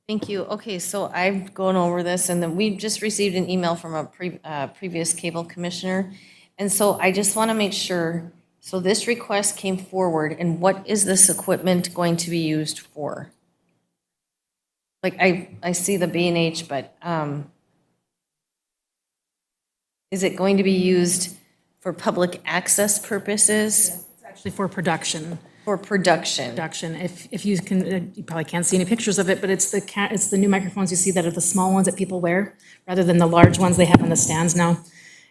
Thank you. Okay, so I've gone over this, and then we just received an email from a previous cable commissioner. And so I just want to make sure, so this request came forward, and what is this equipment going to be used for? Like, I see the B&H, but Is it going to be used for public access purposes? It's actually for production. For production? Production. If you can, you probably can't see any pictures of it, but it's the new microphones you see that are the small ones that people wear, rather than the large ones they have on the stands now.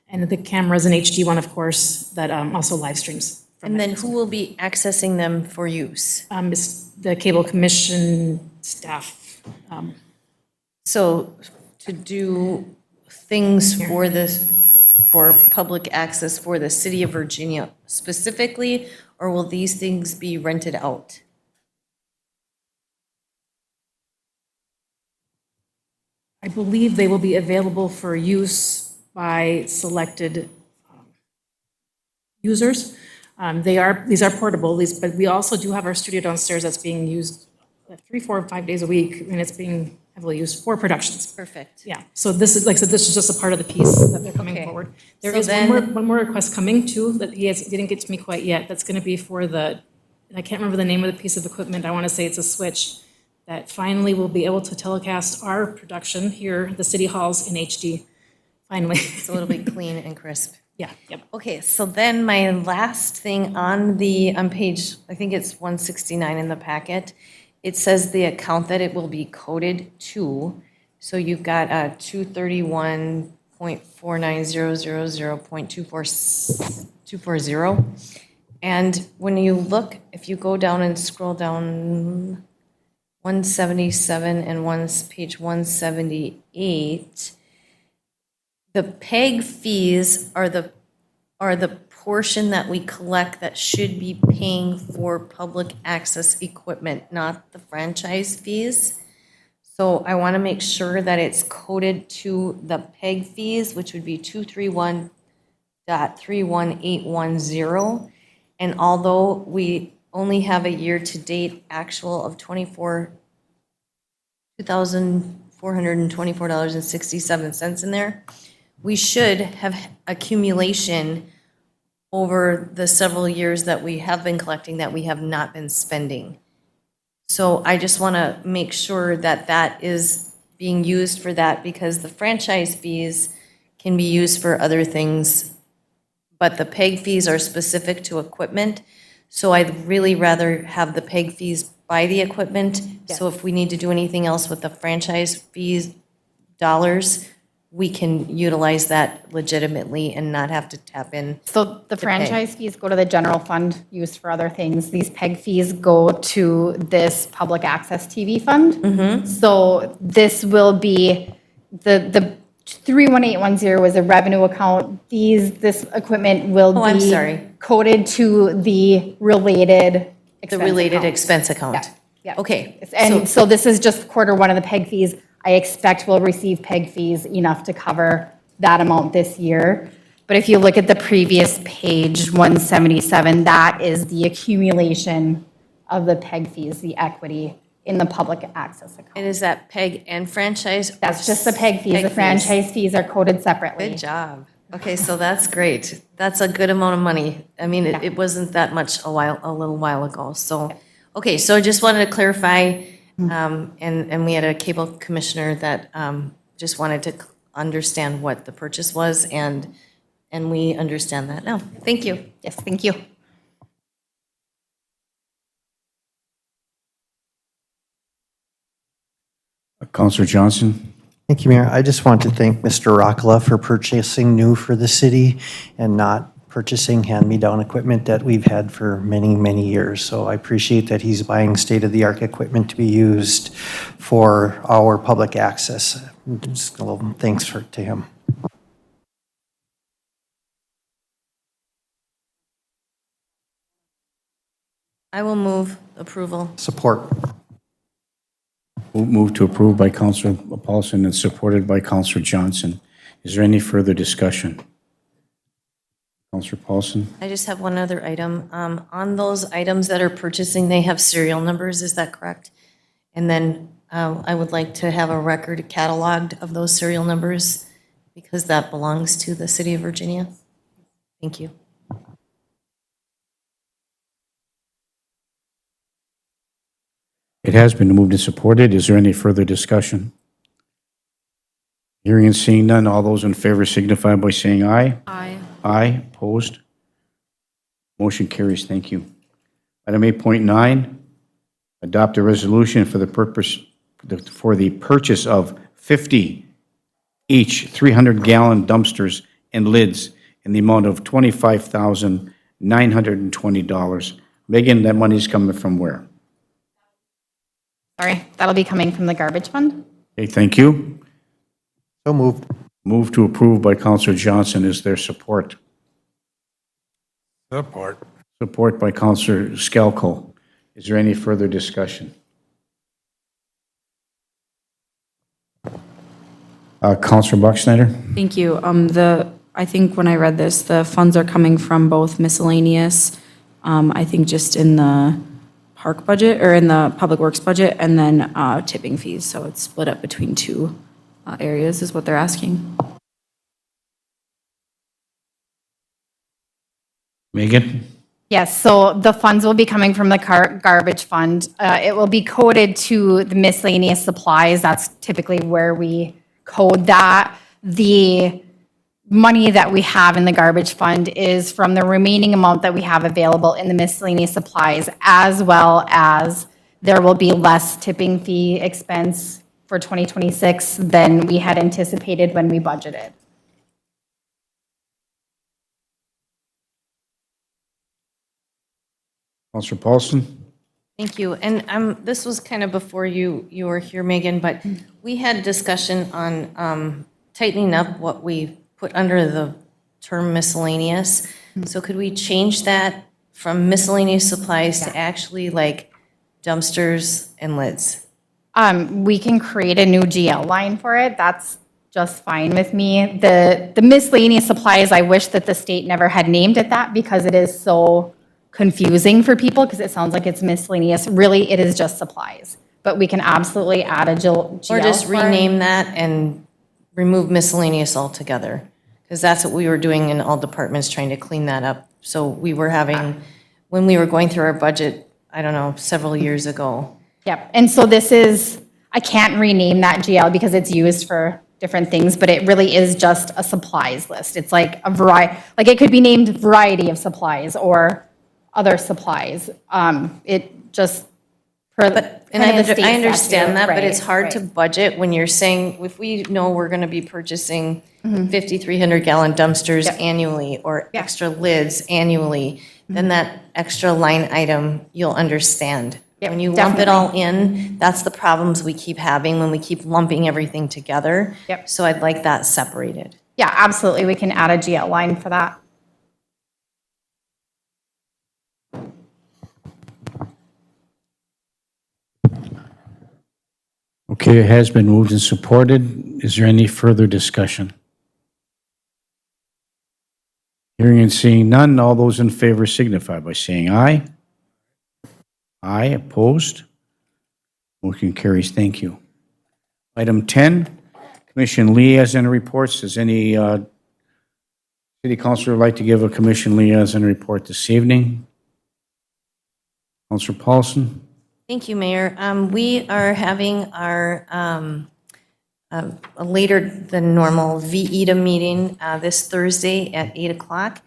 And the camera is an HD one, of course, that also live streams. And then who will be accessing them for use? It's the Cable Commission staff. So to do things for this, for public access for the city of Virginia specifically, or will these things be rented out? I believe they will be available for use by selected users. These are portable, but we also do have our studio downstairs that's being used 3, 4, 5 days a week, and it's being heavily used for productions. Perfect. Yeah, so this is, like I said, this is just a part of the piece that they're coming Okay. forward. There So is then- one more request coming too, that didn't get to me quite yet, that's gonna be for and I can't remember the name of the piece of equipment, I wanna say it's a switch, that finally will be able to telecast our production here at the city halls in HD, finally. So it'll be clean and crisp. Yeah, yep. Okay, so then my last thing on page, I think it's 169 in the packet, it says the account that it will be coded to. So you've got 231.49000.240. And when you look, if you go down and scroll down 177 and page 178, the PEG fees are the portion that we collect that should be paying for public access equipment, not the franchise fees. So I want to make sure that it's coded to the PEG fees, which would be 231.31810. And although we only have a year-to-date actual of $2,424.67 in there, we should have accumulation over the several years that we have been collecting that we have not been spending. So I just want to make sure that that is being used for that, because the franchise fees can be used for other things, but the PEG fees are specific to equipment. So I'd really rather have the PEG fees buy the equipment. So if we need to do anything else with the franchise fees dollars, we can utilize that legitimately and not have to tap in. So the to pay. franchise fees go to the general fund used for other things. These PEG fees go to this public access TV fund. Mm-hmm. So this will be, the 31810 was a revenue account. This equipment will Oh, I'm be sorry. coded to the related The expense related account. expense account. Yeah, yeah. Okay. And so this is just quarter one of the PEG fees. I expect we'll receive PEG fees enough to cover that amount this year. But if you look at the previous page, 177, that is the accumulation of the PEG fees, the equity in the public access account. And is that PEG and franchise? or That's just the PEG fees. PEG The franchise fees are coded separately. Good job. Okay, so that's great. That's a good amount of money. I mean, it wasn't that much a little while ago, so. Okay, so I just wanted to clarify, and we had a cable commissioner that just wanted to understand what the purchase was, and we understand that now. Thank you. Yes, thank you. Counselor Johnson? Thank you, Mayor. I just want to thank Mr. Rockala for purchasing new for the city and not purchasing hand-me-down equipment that we've had for many, many years. So I appreciate that he's buying state-of-the-art equipment to be used for our public access. Just a little thanks to him. I will move approval. Support. Move to approve by Counselor Paulson and supported by Counselor Johnson. Is there any further discussion? Counselor Paulson? I just have one other item. On those items that are purchasing, they have serial numbers, is that correct? And then I would like to have a record cataloged of those serial numbers, because that belongs to the city of Virginia. Thank you. It has been moved and supported. Is there any further discussion? Hearing and seeing none, all those in favor signify by saying aye. Aye. Aye, opposed? Motion carries, thank you. Item 8.9, adopt a resolution for the purchase of 50 each 300-gallon dumpsters and lids in the amount of $25,920. Megan, that money's coming from where? Sorry, that'll be coming from the garbage fund. Okay, thank you. So moved. Move to approve by Counselor Johnson. Is there support? Support. Support by Counselor Skelko. Is there any further discussion? Counselor Buckschneider? Thank you. I think when I read this, the funds are coming from both miscellaneous, I think just in the park budget, or in the public works budget, and then tipping fees. So it's split up between two areas is what they're asking. Megan? Yes, so the funds will be coming from the garbage fund. It will be coded to the miscellaneous supplies. That's typically where we code that. The money that we have in the garbage fund is from the remaining amount that we have available in the miscellaneous supplies, as well as there will be less tipping fee expense for 2026 than we had anticipated when we budgeted. Counselor Paulson? Thank you. And this was kind of before you were here, Megan, but we had discussion on tightening up what we put under the term miscellaneous. So could we change that from miscellaneous supplies to actually like dumpsters and lids? We can create a new GL line for it. That's just fine with me. The miscellaneous supplies, I wish that the state never had named it that because it is so confusing for people because it sounds like it's miscellaneous. Really, it is just supplies. But we can absolutely add a GL. Or just for it. rename that and remove miscellaneous altogether? Because that's what we were doing in all departments, trying to clean that up. So we were having, when we were going through our budget, I don't know, several years ago. Yep, and so this is, I can't rename that GL because it's used for different things, but it really is just a supplies list. It's like a variety, like it could be named variety of supplies or other supplies. It just, per And I understand that, but it's hard to budget when you're saying, if we know we're going to be purchasing 5,300-gallon dumpsters annually or extra lids annually, then that extra line item, you'll understand. When you lump it all in, that's the problems we keep having when we keep lumping everything together. Yep. So I'd like that separated. Yeah, absolutely, we can add a GL line for that. Okay, it has been moved and supported. Is there any further discussion? Hearing and seeing none, all those in favor signify by saying aye. Aye, opposed? Motion carries, thank you. Item 10, Commission liaison reports. Does any city councilor like to give a commission liaison report this evening? Councilor Paulson? Thank you, Mayor. We are having our a later than normal VEDA meeting this Thursday at 8 o'clock.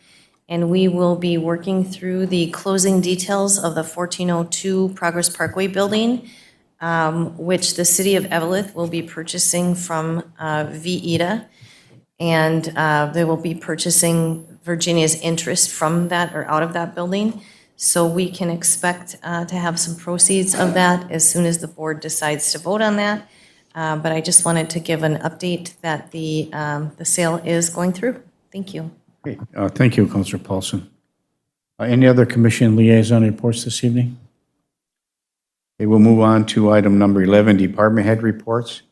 And we will be working through the closing details of the 1402 Progress Parkway building, which the city of Evelyn will be purchasing from VEDA. And they will be purchasing Virginia's interest from that or out of that building. So we can expect to have some proceeds of that as soon as the board decides to vote on that. But I just wanted to give an update that the sale is going through. Thank you. Okay, thank you, Councilor Paulson. Any other commission liaison reports this evening? Okay, we'll move on to item number 11, department head reports.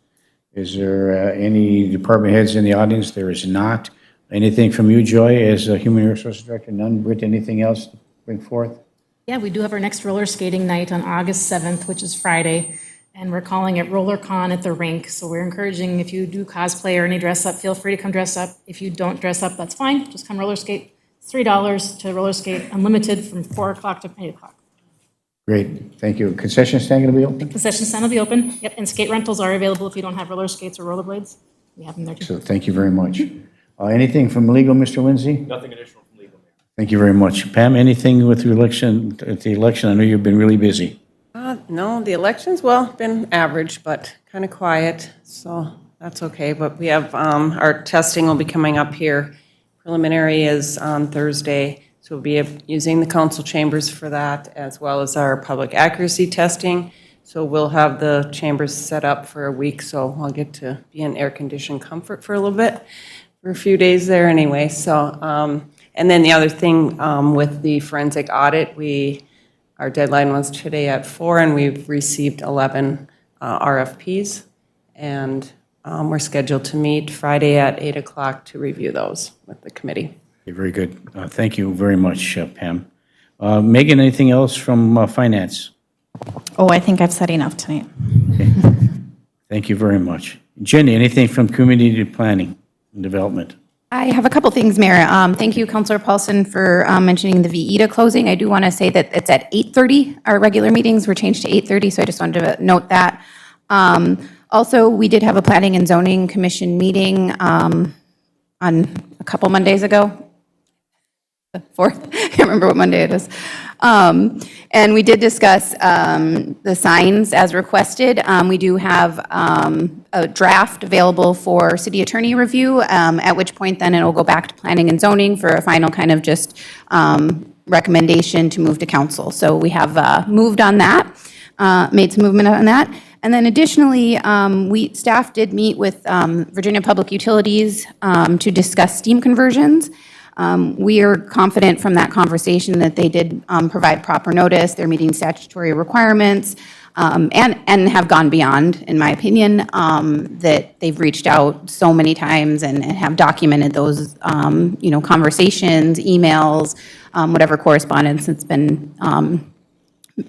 Is there any department heads in the audience? There is not. Anything from you, Joy, as a Human Resources Director? None. Britt, anything else to bring forth? Yeah, we do have our next roller skating night on August 7th, which is Friday, and we're calling it Roller Con at the rink. So we're encouraging, if you do cosplay or any dress up, feel free to come dress up. If you don't dress up, that's fine. Just come roller skate. It's $3 to roller skate, unlimited from 4 o'clock to 8 o'clock. Great, thank you. Concession stand going to be open? Concession stand will be open. Yep, and skate rentals are available if you don't have roller skates or rollerblades. we have them there too. So thank you very much. Anything from legal, Mr. Lindsay? Nothing additional from legal, Mayor. Thank you very much. Pam, anything with the election, I know you've been really busy. No, the elections, well, been average, but kind of quiet, so that's okay. But we have, our testing will be coming up here. Preliminary is on Thursday, so we'll be using the council chambers for that, as well as our public accuracy testing. So we'll have the chambers set up for a week, so I'll get to be in air-conditioned comfort for a little bit, for a few days there anyway. So, and then the other thing with the forensic audit, our deadline was today at 4, and we've received 11 RFPs, and we're scheduled to meet Friday at 8 o'clock to review those with the committee. Okay, very good. Thank you very much, Pam. Megan, anything else from finance? Oh, I think I've said enough tonight. Thank you very much. Jenny, anything from community planning and development? I have a couple things, Mayor. Thank you, Councilor Paulson, for mentioning the VEDA closing. I do want to say that it's at 8:30. Our regular meetings were changed to 8:30, so I just wanted to note that. Also, we did have a Planning and Zoning Commission meeting on a couple Mondays ago. The 4th, I can't remember what Monday it is. And we did discuss the signs as requested. We do have a draft available for city attorney review, at which point then it'll go back to planning and zoning for a final kind of just recommendation to move to council. So we have moved on that, made some movement on that. And then additionally, staff did meet with Virginia Public Utilities to discuss steam conversions. We are confident from that conversation that they did provide proper notice, they're meeting statutory requirements, and have gone beyond, in my opinion, that they've reached out so many times and have documented those, conversations, emails, whatever correspondence that's been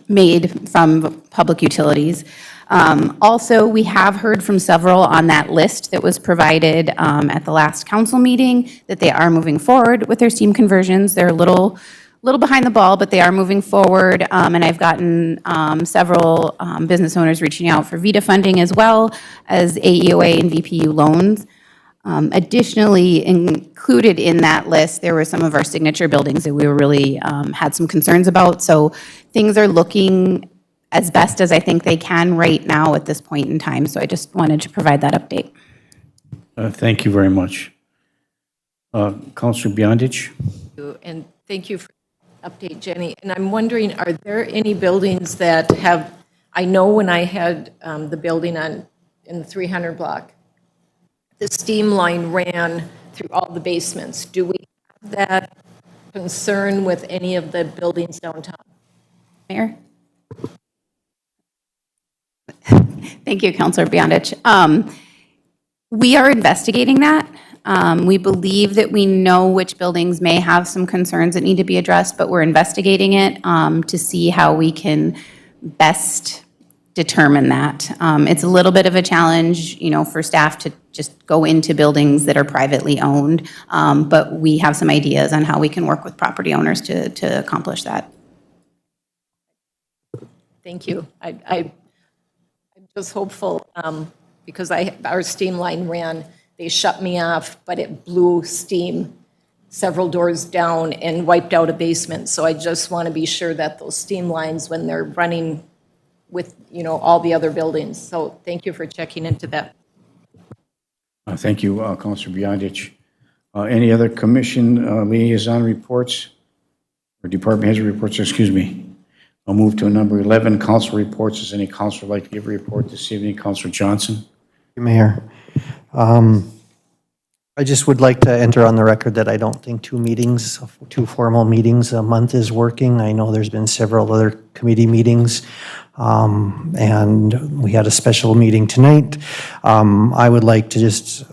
made from public utilities. Also, we have heard from several on that list that was provided at the last council meeting that they are moving forward with their steam conversions. They're a little behind the ball, but they are moving forward. And I've gotten several business owners reaching out for VEDA funding as well as AEOA and VPU loans. Additionally, included in that list, there were some of our signature buildings that we were really had some concerns about. So things are looking as best as I think they can right now at this point in time. So I just wanted to provide that update. Thank you very much. Councilor Beyondich? And thank you for the update, Jenny. And I'm wondering, are there any buildings that have, I know when I had the building in the 300 block, the steam line ran through all the basements. Do we have that concern with any of the buildings downtown? Mayor? Thank you, Councilor Beyondich. We are investigating that. We believe that we know which buildings may have some concerns that need to be addressed, but we're investigating it to see how we can best determine that. It's a little bit of a challenge, for staff to just go into buildings that are privately owned, but we have some ideas on how we can work with property owners to accomplish that. Thank you. I'm just hopeful, because our steam line ran, they shut me off, but it blew steam several doors down and wiped out a basement. So I just want to be sure that those steam lines, when they're running with, all the other buildings. So thank you for checking into that. Thank you, Councilor Beyondich. Any other commission liaison reports or department heads reports? Excuse me. I'll move to number 11, council reports. Does any councilor like to give a report this evening? Councilor Johnson? Mayor, I just would like to enter on the record that I don't think two formal meetings a month is working. I know there's been several other committee meetings, and we had a special meeting tonight. I would like to just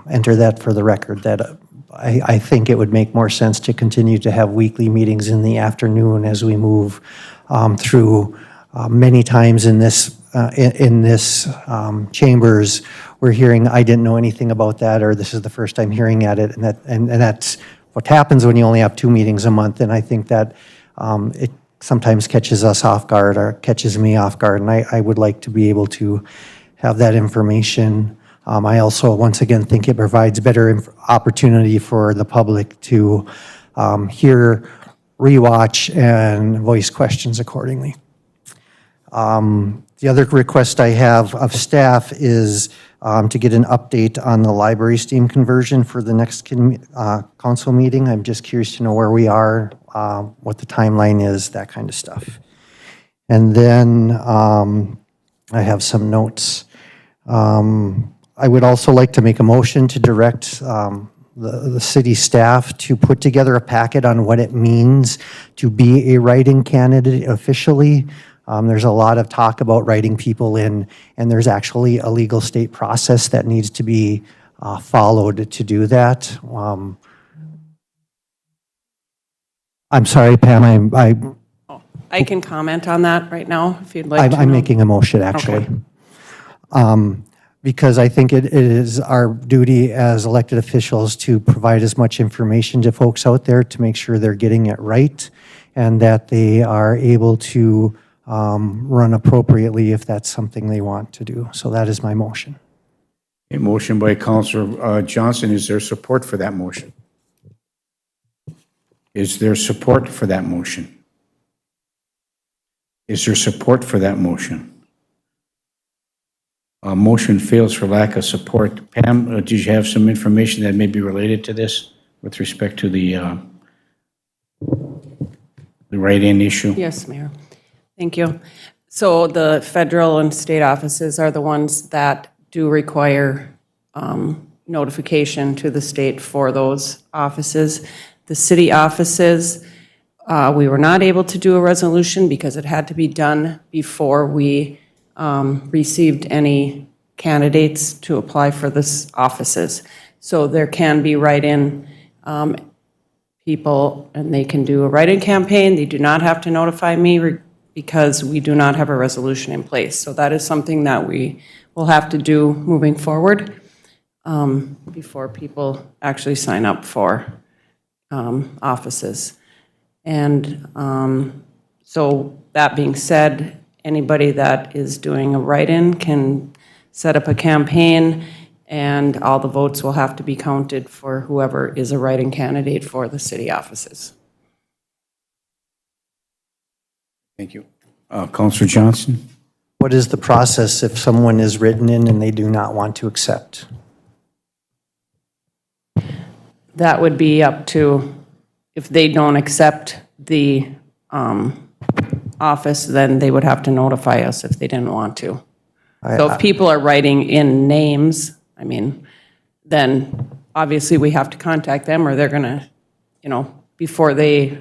enter that for the record, that I think it would make more sense to continue to have weekly meetings in the afternoon as we move through many times in this chambers. We're hearing, I didn't know anything about that, or this is the first time hearing at it, and that's what happens when you only have 2 meetings a month. And I think that it sometimes catches us off guard, or catches me off guard, and I would like to be able to have that information I also, once again, think it provides better opportunity for the public to hear, rewatch, and voice questions accordingly. The other request I have of staff is to get an update on the library steam conversion for the next council meeting. I'm just curious to know where we are, what the timeline is, that kind of stuff. And then I have some notes. I would also like to make a motion to direct the city staff to put together a packet on what it means to be a write-in candidate officially. There's a lot of talk about writing people in, and there's actually a legal state process that needs to be followed to do that. I'm sorry, Pam, I can comment on that right now, if you'd like to. I'm making a motion, actually. Because I think it is our duty as elected officials to provide as much information to folks out there to make sure they're getting it right and that they are able to run appropriately if that's something they want to do. So that is my motion. A motion by Councilor Johnson. Is there support for that motion? Is there support for that motion? Is there support for that motion? Motion fails for lack of support. Pam, did you have some information that may be related to this with respect to the write-in issue? Yes, Mayor. Thank you. So the federal and state offices are the ones that do require notification to the state for those offices. The city offices, we were not able to do a resolution because it had to be done before we received any candidates to apply for this offices. So there can be write-in people, and they can do a write-in campaign. They do not have to notify me because we do not have a resolution in place. So that is something that we will have to do moving forward before people actually sign up for offices. And so that being said, anybody that is doing a write-in can set up a campaign, and all the votes will have to be counted for whoever is a write-in candidate for the city offices. Thank you. Councilor Johnson? What is the process if someone is written in and they do not want to accept? That would be up to, if they don't accept the office, then they would have to notify us if they didn't want to. So if people are writing in names, I mean, then obviously we have to contact them, or they're gonna, before they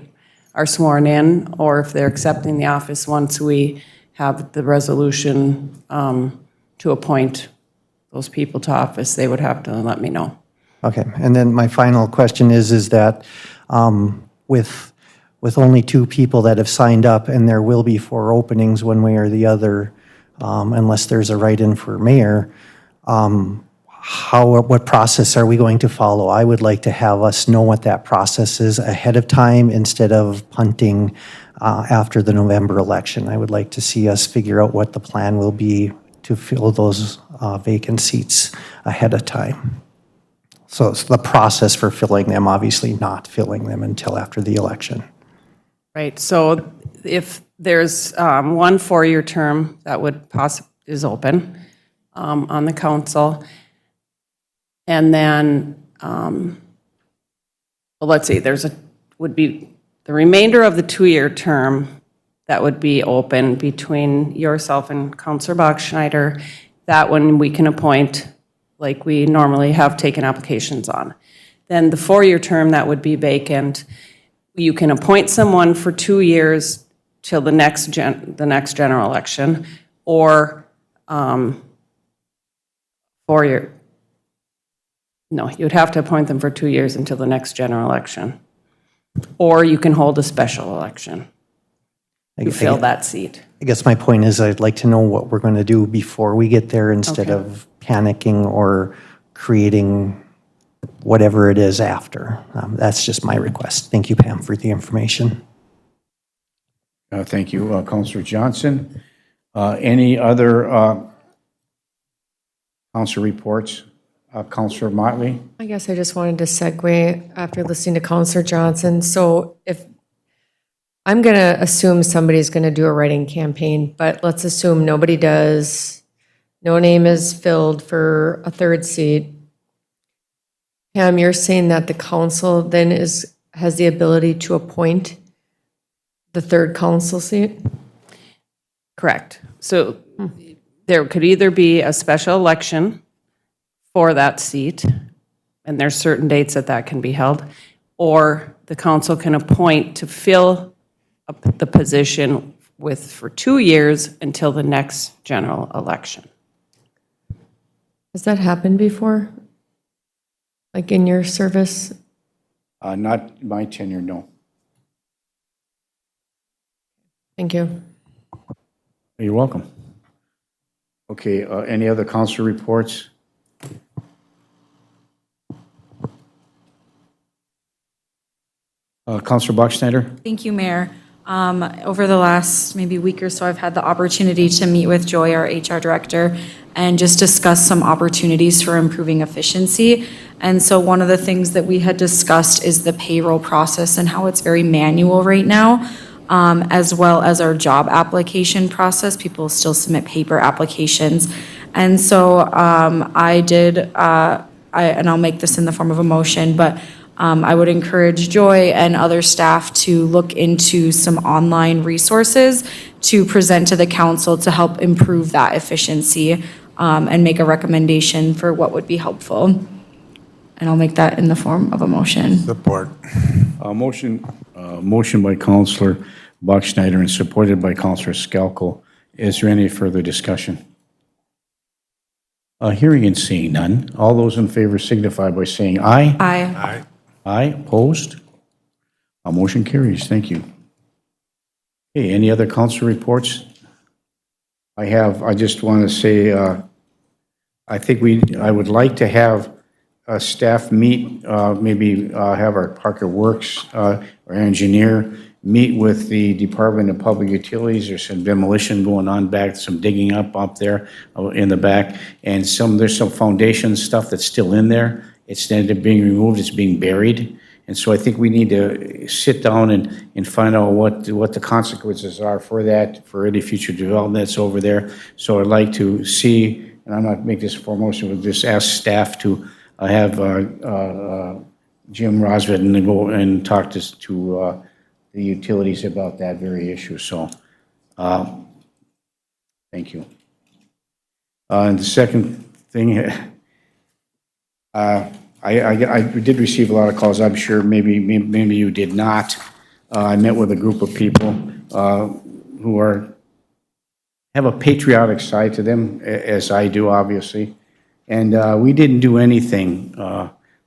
are sworn in, or if they're accepting the office, once we have the resolution to appoint those people to office, they would have to let me know. Okay, and then my final question is that with only 2 people that have signed up, and there will be 4 openings one way or the other, unless there's a write-in for mayor, what process are we going to follow? I would like to have us know what that process is ahead of time instead of punting after the November election. I would like to see us figure out what the plan will be to fill those vacant seats ahead of time. So it's the process for filling them, obviously not filling them until after the election. Right, so if there's one 4-year term that would is open on the council, and then, well, let's see, would be the remainder of the 2-year term that would be open between yourself and Councilor Bachschneider. That one we can appoint like we normally have taken applications on. Then the 4-year term that would be vacant, you can appoint someone for 2 years till the next general election, or 4-year. No, you'd have to appoint them for 2 years until the next general election. Or you can hold a special election to fill that seat. I guess my point is I'd like to know what we're going to do before we get there instead of panicking or creating whatever it is after. That's just my request. Thank you, Pam, for the information. Thank you, Councilor Johnson. Any other Council reports. Councilor Motley? I guess I just wanted to segue after listening to Counselor Johnson. So if, I'm going to assume somebody's going to do a write-in campaign, but let's assume nobody does, no name is filled for a third seat. Pam, you're saying that the council then has the ability to appoint the third council seat? Correct. So there could either be a special election for that seat, and there's certain dates that can be held, or the council can appoint to fill the position for 2 years until the next general election. Has that happened before? Like in your service? Not my tenure, no. Thank you. You're welcome. Okay, any other council reports? Councilor Buckschneider? Thank you, Mayor. Over the last maybe week or so, I've had the opportunity to meet with Joy, our HR director, and just discuss some opportunities for improving efficiency. And so one of the things that we had discussed is the payroll process and how it's very manual right now, as well as our job application process. People still submit paper applications. And so I did, and I'll make this in the form of a motion, but I would encourage Joy and other staff to look into some online resources to present to the council to help improve that efficiency and make a recommendation for what would be helpful. And I'll make that in the form of a motion. Support. Motion by Councilor Buckschneider and supported by Councilor Skalko. Is there any further discussion? Hearing and seeing none. All those in favor signify by saying aye. Aye. Aye. Aye, opposed? Motion carries, thank you. Okay, any other council reports? I just want to say, I would like to have a staff meet, maybe have our Parker Works, our engineer, meet with the Department of Public Utilities. There's some demolition going on back, some digging up there in the back, and there's some foundation stuff that's still in there. Instead of being removed, it's being buried. And so I think we need to sit down and find out what the consequences are for that, for any future development that's over there. So I'd like to see, and I'm not making this a formal motion, but just ask staff to have Jim Rosved and go and talk to the utilities about that very issue. So, thank you. And the second thing, I did receive a lot of calls. I'm sure maybe you did not. I met with a group of people who have a patriotic side to them, as I do, obviously. And we didn't do anything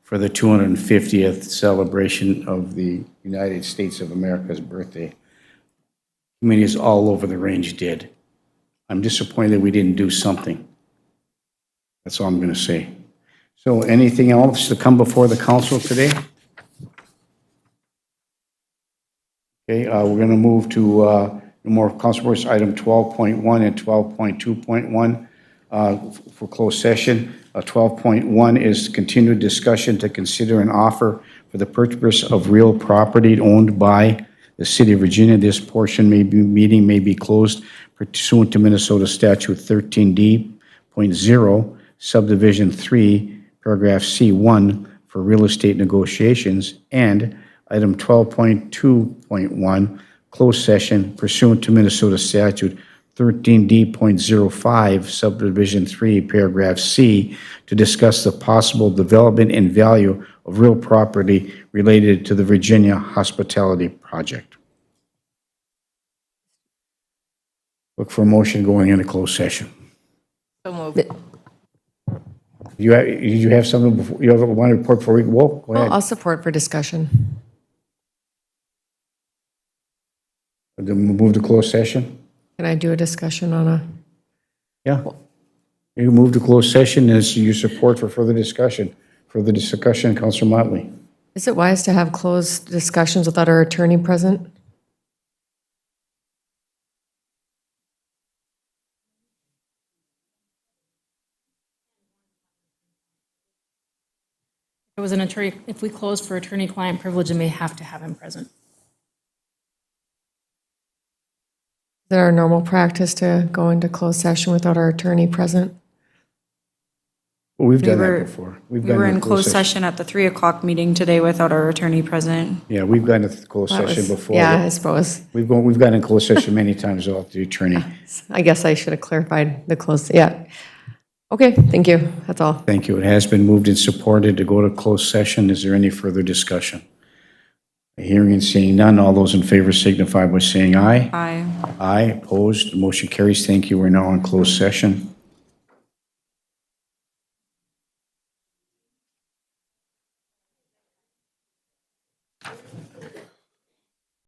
for the 250th celebration of the United States of America's birthday. Communities all over the range did. I'm disappointed that we didn't do something. That's all I'm going to say. So anything else to come before the council today? Okay, we're going to move to more council reports, item 12.1 and 12.2.1 for closed session. 12.1 is continued discussion to consider an offer for the purchase of real property owned by the City of Virginia. This meeting may be closed pursuant to Minnesota Statute 13D.0, Subdivision 3, Paragraph C1 for real estate negotiations, and item 12.2.1, closed session pursuant to Minnesota Statute 13D.05, Subdivision 3, Paragraph C, to discuss the possible development and value of real property related to the Virginia Hospitality Project. Look for a motion going into closed session. So moved. You have something before, you have one report before we go? Go ahead. I'll support for discussion. Then we'll move to closed session? Can I do a discussion on a? Yeah. You move to closed session as your support for further discussion. Further discussion, Councilor Motley. Is it wise to have closed discussions without our attorney present? There was an attorney, if we close for attorney-client privilege, then we have to have him present. Is it our normal practice to go into closed session without our attorney present? Well, we've We done that were- before. We were in closed session at the 3 o'clock meeting today without our attorney present. Yeah, we've gone to closed That session was- before. Yeah, I suppose. We've gone in closed session many times without the attorney. I guess I should have clarified the close, yeah. Okay, thank you. That's all. Thank you. It has been moved and supported to go to closed session. Is there any further discussion? Hearing and seeing none, all those in favor signify by saying aye. Aye. Aye, opposed, the motion carries. Thank you. We're now in closed session.